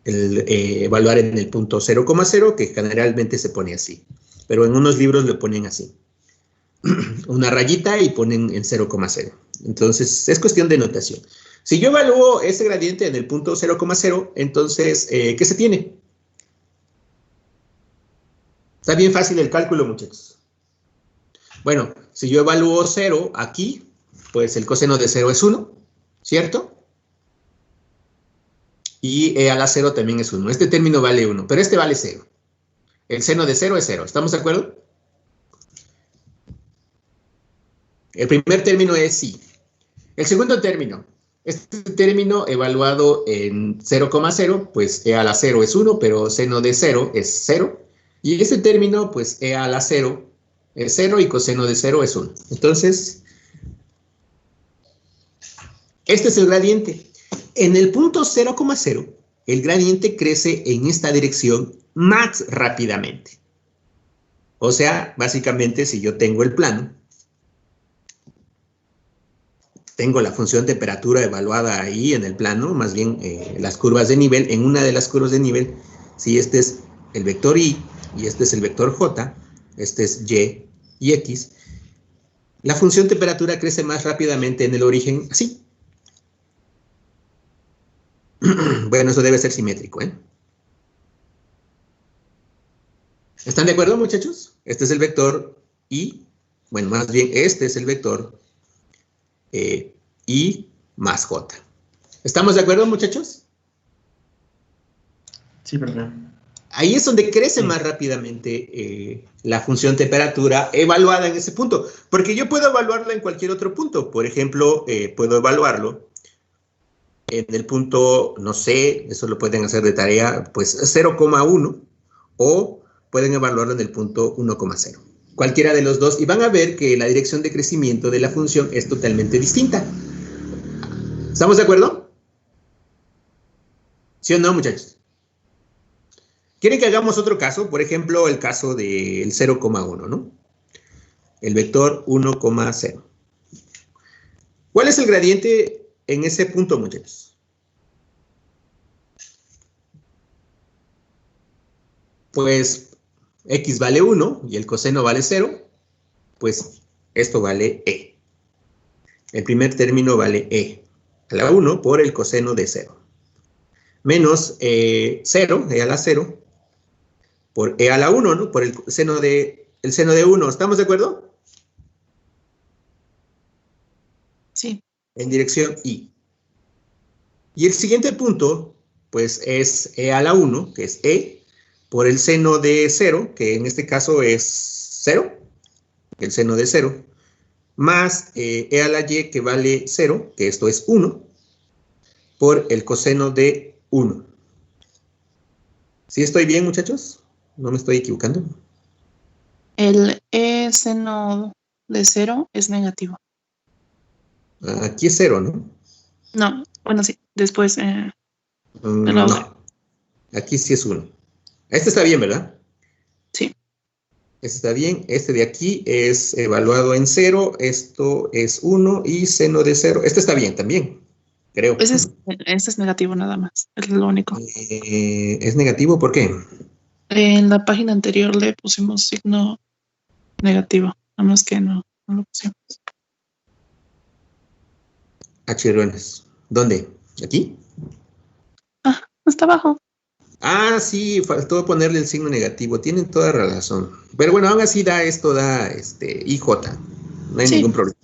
Evaluar en el punto 0,0, que generalmente se pone así. Pero en unos libros lo ponen así. Una rayita y ponen en 0,0. Entonces, es cuestión de notación. Si yo evalúo ese gradiente en el punto 0,0, entonces, ¿qué se tiene? Está bien fácil el cálculo, muchachos. Bueno, si yo evalúo 0 aquí, pues el coseno de 0 es 1, ¿cierto? Y e a la 0 también es 1. Este término vale 1, pero este vale 0. El seno de 0 es 0. ¿Estamos de acuerdo? El primer término es sí. El segundo término. Este término evaluado en 0,0, pues e a la 0 es 1, pero seno de 0 es 0. Y este término, pues e a la 0 es 0 y coseno de 0 es 1. Entonces, este es el gradiente. En el punto 0,0, el gradiente crece en esta dirección más rápidamente. O sea, básicamente, si yo tengo el plano, tengo la función temperatura evaluada ahí en el plano, más bien las curvas de nivel, en una de las curvas de nivel, si este es el vector Y y este es el vector J, este es Y y X, la función temperatura crece más rápidamente en el origen así. Bueno, eso debe ser simétrico, ¿eh? ¿Están de acuerdo, muchachos? Este es el vector Y, bueno, más bien este es el vector Y más J. ¿Estamos de acuerdo, muchachos? Sí, profe. Ahí es donde crece más rápidamente la función temperatura evaluada en ese punto, porque yo puedo evaluarla en cualquier otro punto. Por ejemplo, puedo evaluarlo en el punto, no sé, eso lo pueden hacer de tarea, pues 0,1, o pueden evaluarlo en el punto 1,0. Cualquiera de los dos, y van a ver que la dirección de crecimiento de la función es totalmente distinta. ¿Estamos de acuerdo? ¿Sí o no, muchachos? ¿Quieren que hagamos otro caso? Por ejemplo, el caso del 0,1, ¿no? El vector 1,0. ¿Cuál es el gradiente en ese punto, muchachos? Pues x vale 1 y el coseno vale 0, pues esto vale e. El primer término vale e a la 1 por el coseno de 0. Menos 0, e a la 0, por e a la 1, ¿no? Por el seno de 1. ¿Estamos de acuerdo? Sí. En dirección y. Y el siguiente punto, pues es e a la 1, que es e, por el seno de 0, que en este caso es 0, el seno de 0, más e a la y, que vale 0, que esto es 1, por el coseno de 1. ¿Sí estoy bien, muchachos? ¿No me estoy equivocando? El e seno de 0 es negativo. Aquí es 0, ¿no? No, bueno, sí. Después, No, aquí sí es 1. Este está bien, ¿verdad? Sí. Este está bien. Este de aquí es evaluado en 0. Esto es 1 y seno de 0. Este está bien también, creo. Ese es negativo nada más. Es lo único. ¿Es negativo? ¿Por qué? En la página anterior le pusimos signo negativo. Nada más que no lo pusimos. H-ruenas. ¿Dónde? ¿Aquí? Ah, está abajo. Ah, sí, faltó ponerle el signo negativo. Tienen toda la razón. Pero bueno, aún así da IJ. No hay ningún problema.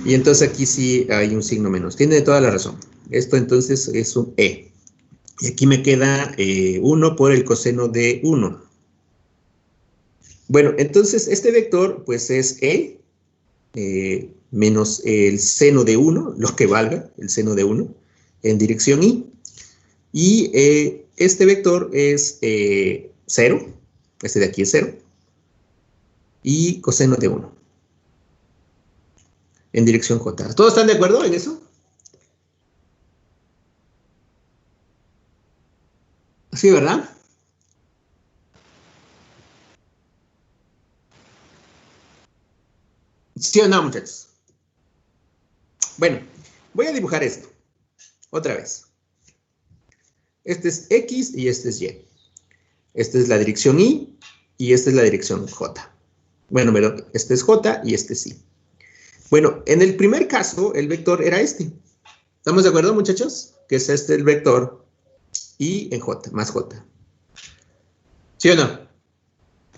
Y entonces aquí sí hay un signo menos. Tiene toda la razón. Esto entonces es un E. Y aquí me queda 1 por el coseno de 1. Bueno, entonces este vector pues es E menos el seno de 1, lo que valga, el seno de 1, en dirección Y. Y este vector es 0. Este de aquí es 0. Y coseno de 1. En dirección J. ¿Todos están de acuerdo en eso? Sí, ¿verdad? ¿Sí o no, muchachos? Bueno, voy a dibujar esto. Otra vez. Este es X y este es Y. Esta es la dirección Y y esta es la dirección J. Bueno, pero este es J y este es Y. Bueno, en el primer caso, el vector era este. ¿Estamos de acuerdo, muchachos? Que es este el vector Y en J, más J. ¿Sí o no?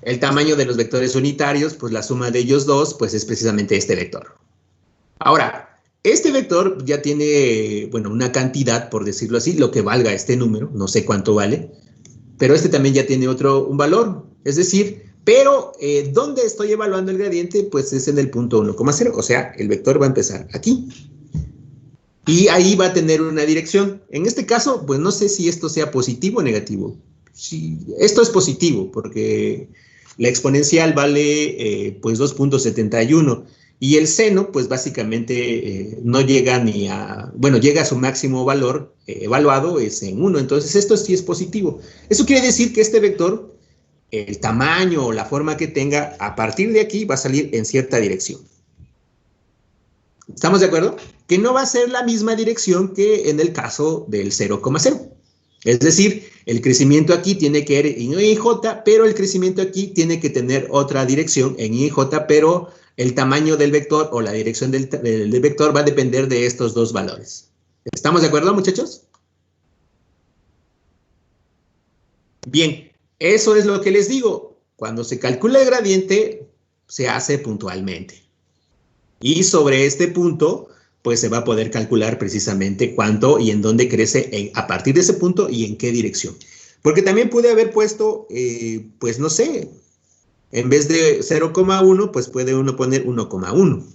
El tamaño de los vectores unitarios, pues la suma de ellos dos, pues es precisamente este vector. Ahora, este vector ya tiene, bueno, una cantidad, por decirlo así, lo que valga este número, no sé cuánto vale, pero este también ya tiene un valor, es decir, pero ¿dónde estoy evaluando el gradiente? Pues es en el punto 1,0, o sea, el vector va a empezar aquí. Y ahí va a tener una dirección. En este caso, pues no sé si esto sea positivo o negativo. Sí, esto es positivo, porque la exponencial vale pues 2.71 y el seno pues básicamente no llega ni a, bueno, llega a su máximo valor evaluado es en 1, entonces esto sí es positivo. Eso quiere decir que este vector, el tamaño o la forma que tenga, a partir de aquí va a salir en cierta dirección. ¿Estamos de acuerdo? Que no va a ser la misma dirección que en el caso del 0,0. Es decir, el crecimiento aquí tiene que ir en Y y J, pero el crecimiento aquí tiene que tener otra dirección en Y y J, pero el tamaño del vector o la dirección del vector va a depender de estos dos valores. ¿Estamos de acuerdo, muchachos? Bien, eso es lo que les digo. Cuando se calcula el gradiente, se hace puntualmente. Y sobre este punto, pues se va a poder calcular precisamente cuánto y en dónde crece a partir de ese punto y en qué dirección. Porque también pude haber puesto, pues no sé, en vez de 0,1, pues puede uno poner 1,1.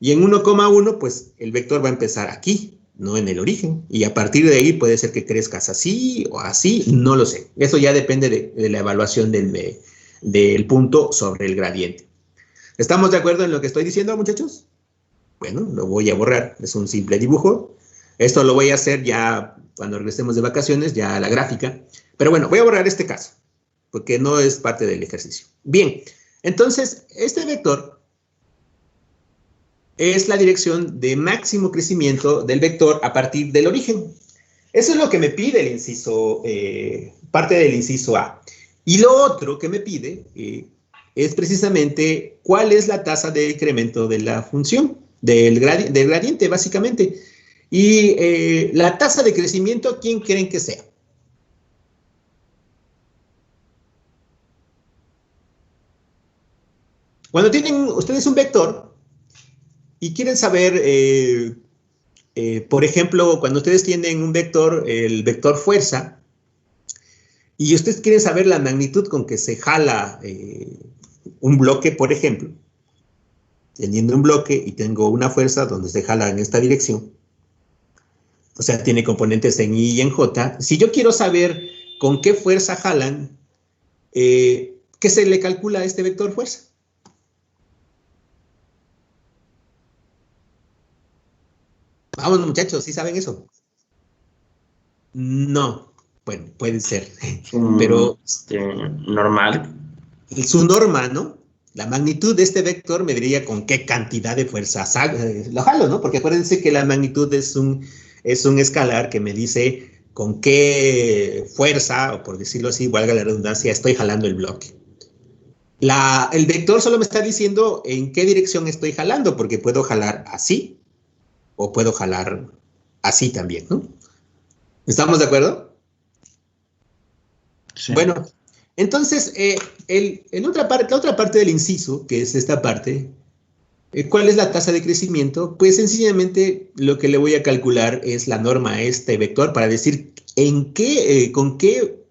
Y en 1,1, pues el vector va a empezar aquí, no en el origen. Y a partir de ahí puede ser que crezcas así o así, no lo sé. Eso ya depende de la evaluación del punto sobre el gradiente. ¿Estamos de acuerdo en lo que estoy diciendo, muchachos? Bueno, lo voy a borrar, es un simple dibujo. Esto lo voy a hacer ya cuando regresemos de vacaciones, ya a la gráfica. Pero bueno, voy a borrar este caso, porque no es parte del ejercicio. Bien, entonces, este vector es la dirección de máximo crecimiento del vector a partir del origen. Eso es lo que me pide el inciso, parte del inciso A. Y lo otro que me pide es precisamente cuál es la tasa de incremento de la función, del gradiente, básicamente. Y la tasa de crecimiento, ¿quién creen que sea? Cuando tienen ustedes un vector y quieren saber, por ejemplo, cuando ustedes tienen un vector, el vector fuerza, y ustedes quieren saber la magnitud con que se jala un bloque, por ejemplo, teniendo un bloque y tengo una fuerza donde se jala en esta dirección, o sea, tiene componentes en Y y en J. Si yo quiero saber con qué fuerza jalan, ¿qué se le calcula a este vector fuerza? Vamos, muchachos, ¿sí saben eso? No. Bueno, puede ser, pero normal. su norma, ¿no? La magnitud de este vector me diría con qué cantidad de fuerza lo jalo, ¿no? Porque acuérdense que la magnitud es un escalar que me dice con qué fuerza, o por decirlo así, valga la redundancia, estoy jalando el bloque. El vector solo me está diciendo en qué dirección estoy jalando, porque puedo jalar así, o puedo jalar así también, ¿no? ¿Estamos de acuerdo? Sí. Bueno, entonces, la otra parte del inciso, que es esta parte, ¿cuál es la tasa de crecimiento? Pues sencillamente lo que le voy a calcular es la norma a este vector para decir con qué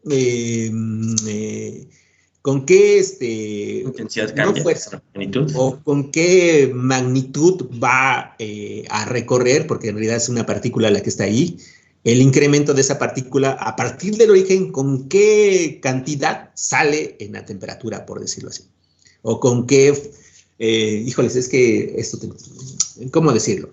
intensidad cambia, no fuerza, magnitud, o con qué magnitud va a recorrer, porque en realidad es una partícula la que está ahí, el incremento de esa partícula a partir del origen, con qué cantidad sale en la temperatura, por decirlo así. O con qué, híjoles, es que esto, ¿cómo decirlo?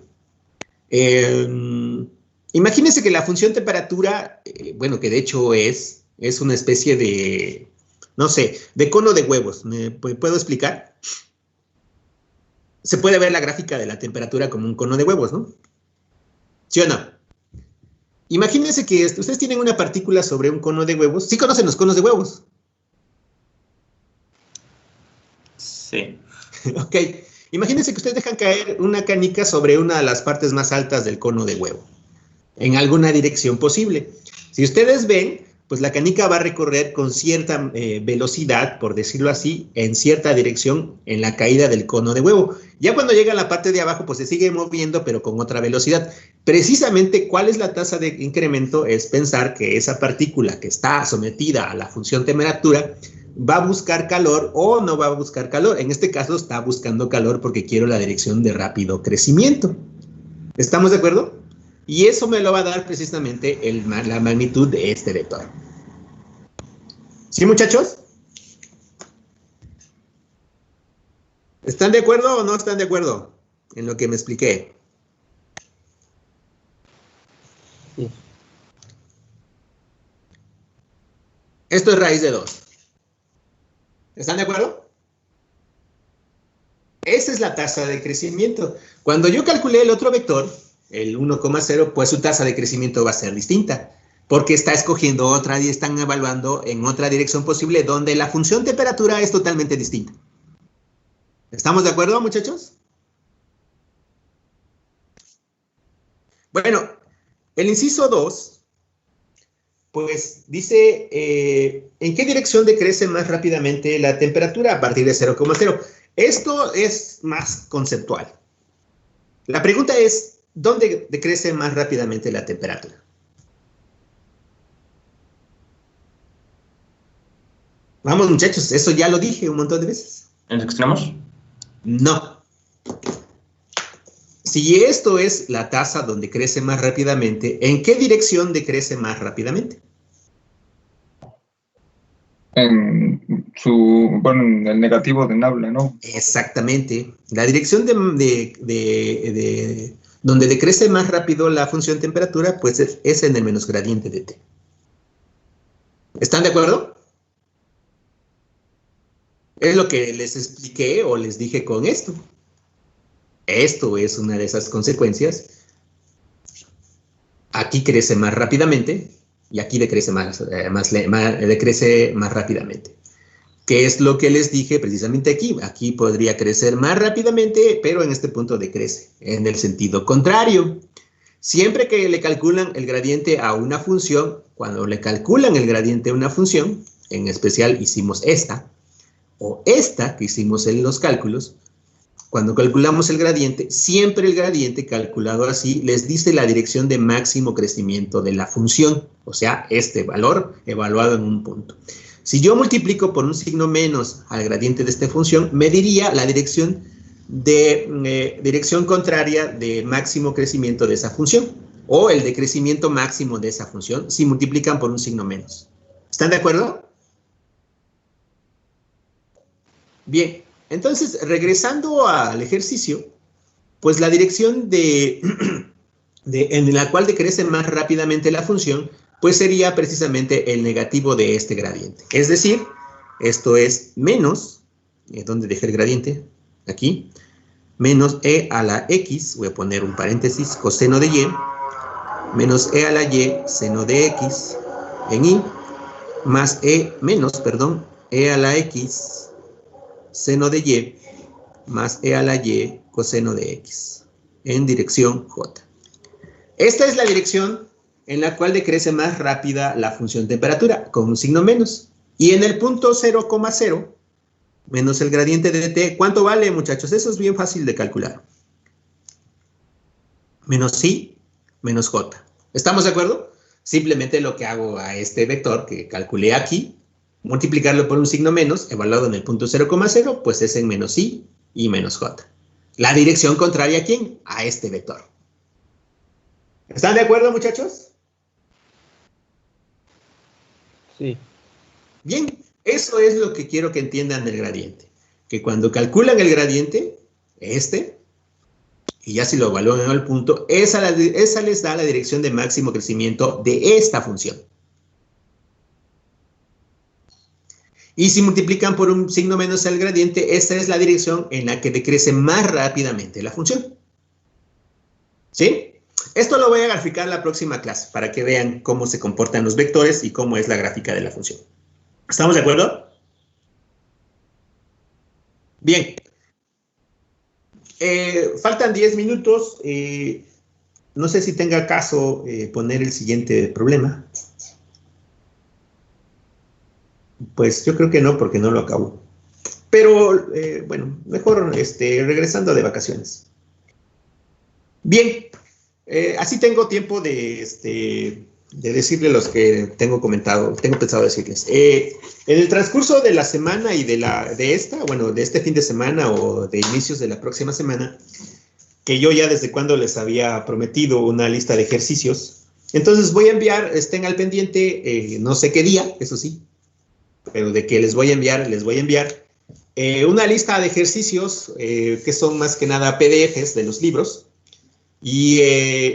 Imagínense que la función temperatura, bueno, que de hecho es una especie de, no sé, de cono de huevos. ¿Me puedo explicar? Se puede ver la gráfica de la temperatura como un cono de huevos, ¿no? ¿Sí o no? Imagínense que ustedes tienen una partícula sobre un cono de huevos. ¿Sí conocen los conos de huevos? Sí. Ok. Imagínense que ustedes dejan caer una canica sobre una de las partes más altas del cono de huevo, en alguna dirección posible. Si ustedes ven, pues la canica va a recorrer con cierta velocidad, por decirlo así, en cierta dirección en la caída del cono de huevo. Ya cuando llega a la parte de abajo, pues se sigue moviendo, pero con otra velocidad. Precisamente, ¿cuál es la tasa de incremento? Es pensar que esa partícula que está sometida a la función temperatura va a buscar calor o no va a buscar calor. En este caso está buscando calor porque quiero la dirección de rápido crecimiento. ¿Estamos de acuerdo? Y eso me lo va a dar precisamente la magnitud de este vector. ¿Sí, muchachos? ¿Están de acuerdo o no están de acuerdo en lo que me expliqué? Sí. Esto es raíz de 2. ¿Están de acuerdo? Esa es la tasa de crecimiento. Cuando yo calculé el otro vector, el 1,0, pues su tasa de crecimiento va a ser distinta, porque está escogiendo otra y están evaluando en otra dirección posible donde la función temperatura es totalmente distinta. ¿Estamos de acuerdo, muchachos? Bueno, el inciso 2, pues dice, ¿en qué dirección decrece más rápidamente la temperatura? A partir de 0,0. Esto es más conceptual. La pregunta es, ¿dónde decrece más rápidamente la temperatura? Vamos, muchachos, eso ya lo dije un montón de veces. ¿En los extremos? No. Si esto es la tasa donde crece más rápidamente, ¿en qué dirección decrece más rápidamente? En en el negativo de Nabla, ¿no? Exactamente. La dirección donde decrece más rápido la función temperatura, pues es en el menos gradiente de T. ¿Están de acuerdo? Es lo que les expliqué o les dije con esto. Esto es una de esas consecuencias. Aquí crece más rápidamente y aquí decrece más rápidamente. ¿Qué es lo que les dije precisamente aquí? Aquí podría crecer más rápidamente, pero en este punto decrece, en el sentido contrario. Siempre que le calculan el gradiente a una función, cuando le calculan el gradiente a una función, en especial hicimos esta, o esta que hicimos en los cálculos, cuando calculamos el gradiente, siempre el gradiente calculado así les dice la dirección de máximo crecimiento de la función, o sea, este valor evaluado en un punto. Si yo multiplico por un signo menos al gradiente de esta función, me diría la dirección contraria de máximo crecimiento de esa función, o el de crecimiento máximo de esa función, si multiplican por un signo menos. ¿Están de acuerdo? Bien, entonces, regresando al ejercicio, pues la dirección en la cual decrece más rápidamente la función, pues sería precisamente el negativo de este gradiente. Es decir, esto es menos, ¿dónde dejé el gradiente? Aquí, menos e a la x, voy a poner un paréntesis, coseno de y, menos e a la y, seno de x, en y, más e a la x, seno de y, más e a la y, coseno de x, en dirección j. Esta es la dirección en la cual decrece más rápida la función temperatura, con un signo menos. Y en el punto 0,0, menos el gradiente de t, ¿cuánto vale, muchachos? Eso es bien fácil de calcular. Menos i, menos j. ¿Estamos de acuerdo? Simplemente lo que hago a este vector que calculé aquí, multiplicarlo por un signo menos, evaluado en el punto 0,0, pues es en menos i y menos j. La dirección contraria, ¿a quién? A este vector. ¿Están de acuerdo, muchachos? Sí. Bien, eso es lo que quiero que entiendan del gradiente. Que cuando calculan el gradiente, y ya si lo evalúan al punto, esa les da la dirección de máximo crecimiento de esta función. Y si multiplican por un signo menos el gradiente, esta es la dirección en la que decrece más rápidamente la función. ¿Sí? Esto lo voy a graficar en la próxima clase para que vean cómo se comportan los vectores y cómo es la gráfica de la función. ¿Estamos de acuerdo? Bien. Faltan 10 minutos. No sé si tenga caso poner el siguiente problema. Pues yo creo que no, porque no lo acabo. Pero, bueno, mejor regresando de vacaciones. Bien, así tengo tiempo de decirle los que tengo pensado decirles. En el transcurso de la semana y de este fin de semana o de inicios de la próxima semana, que yo ya desde cuando les había prometido una lista de ejercicios, entonces voy a enviar, estén al pendiente, no sé qué día, eso sí, pero de que les voy a enviar una lista de ejercicios que son más que nada PDFs de los libros. Y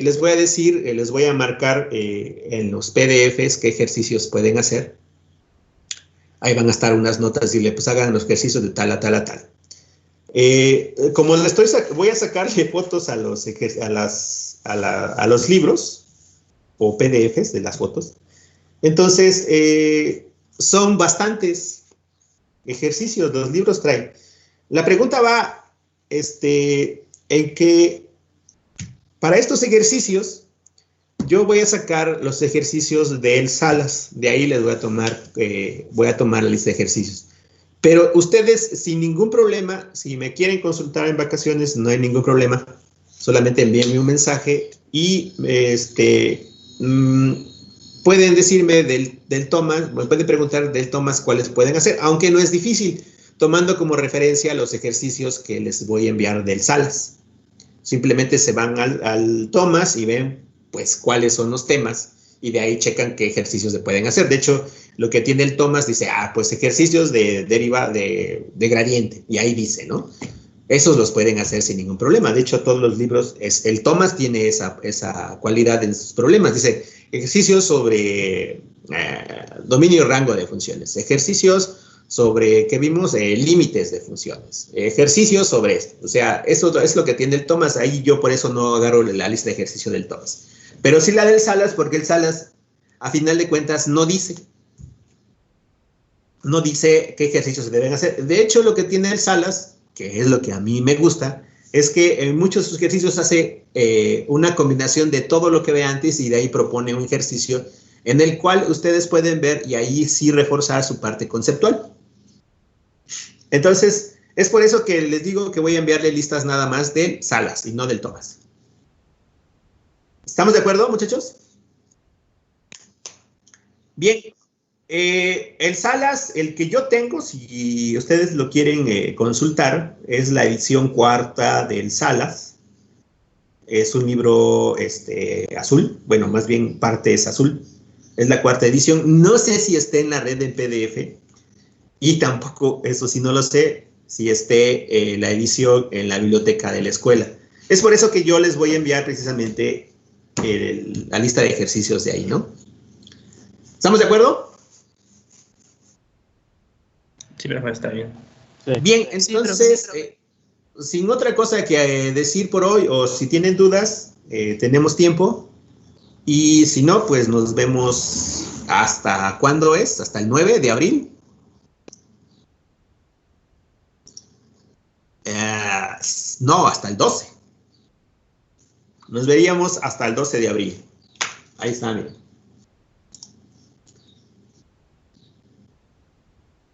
les voy a decir, les voy a marcar en los PDFs qué ejercicios pueden hacer. Ahí van a estar unas notas y pues hagan los ejercicios de tal a tal a tal. Como voy a sacarle fotos a los libros o PDFs de las fotos. Entonces, son bastantes ejercicios, los libros traen. La pregunta va en que para estos ejercicios, yo voy a sacar los ejercicios del Salas. De ahí les voy a tomar la lista de ejercicios. Pero ustedes, sin ningún problema, si me quieren consultar en vacaciones, no hay ningún problema. Solamente envíenme un mensaje y pueden decirme del Thomas, me pueden preguntar del Thomas cuáles pueden hacer, aunque no es difícil, tomando como referencia los ejercicios que les voy a enviar del Salas. Simplemente se van al Thomas y ven pues cuáles son los temas y de ahí checan qué ejercicios se pueden hacer. De hecho, lo que tiene el Thomas dice, pues ejercicios de gradiente, y ahí dice, ¿no? Esos los pueden hacer sin ningún problema. De hecho, todos los libros, el Thomas tiene esa cualidad en sus problemas. Dice, ejercicios sobre dominio y rango de funciones, ejercicios sobre, ¿qué vimos? Límites de funciones, ejercicios sobre esto. O sea, eso es lo que tiene el Thomas. Ahí yo por eso no agarro la lista de ejercicio del Thomas. Pero sí la del Salas, porque el Salas, a final de cuentas, no dice qué ejercicios se deben hacer. De hecho, lo que tiene el Salas, que es lo que a mí me gusta, es que en muchos de sus ejercicios hace una combinación de todo lo que ve antes y de ahí propone un ejercicio en el cual ustedes pueden ver y ahí sí reforzar su parte conceptual. Entonces, es por eso que les digo que voy a enviarle listas nada más del Salas y no del Thomas. ¿Estamos de acuerdo, muchachos? Bien. El Salas, el que yo tengo, si ustedes lo quieren consultar, es la edición cuarta del Salas. Es un libro azul, bueno, más bien parte es azul. Es la cuarta edición. No sé si esté en la red en PDF y tampoco, eso sí no lo sé, si esté la edición en la biblioteca de la escuela. Es por eso que yo les voy a enviar precisamente la lista de ejercicios de ahí, ¿no? ¿Estamos de acuerdo? Sí, pero está bien. Sí. Bien, entonces, sin otra cosa que decir por hoy, o si tienen dudas, tenemos tiempo. Y si no, pues nos vemos hasta, ¿cuándo es? ¿Hasta el 9 de abril? No, hasta el 12. Nos veríamos hasta el 12 de abril. Ahí está, miren.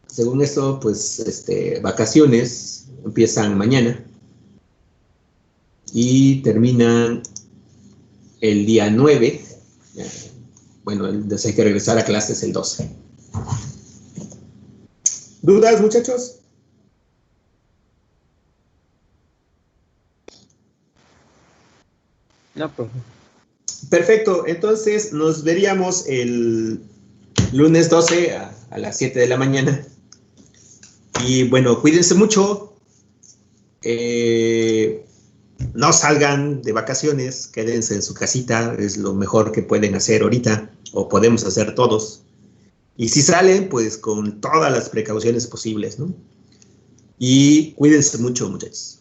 Según eso, pues, vacaciones empiezan mañana y terminan el día 9. Bueno, entonces hay que regresar a clases el 12. ¿Dudas, muchachos? No, profe. Perfecto, entonces nos veríamos el lunes 12 a las 7 de la mañana. Y bueno, cuídense mucho. No salgan de vacaciones, quédense en su casita, es lo mejor que pueden hacer ahorita, o podemos hacer todos. Y si salen, pues con todas las precauciones posibles, ¿no? Y cuídense mucho, muchachos.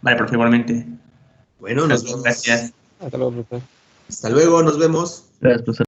Vale, profe, igualmente. Bueno, nos vemos. Gracias. Hasta luego, profe. Hasta luego, nos vemos. Gracias, profesor.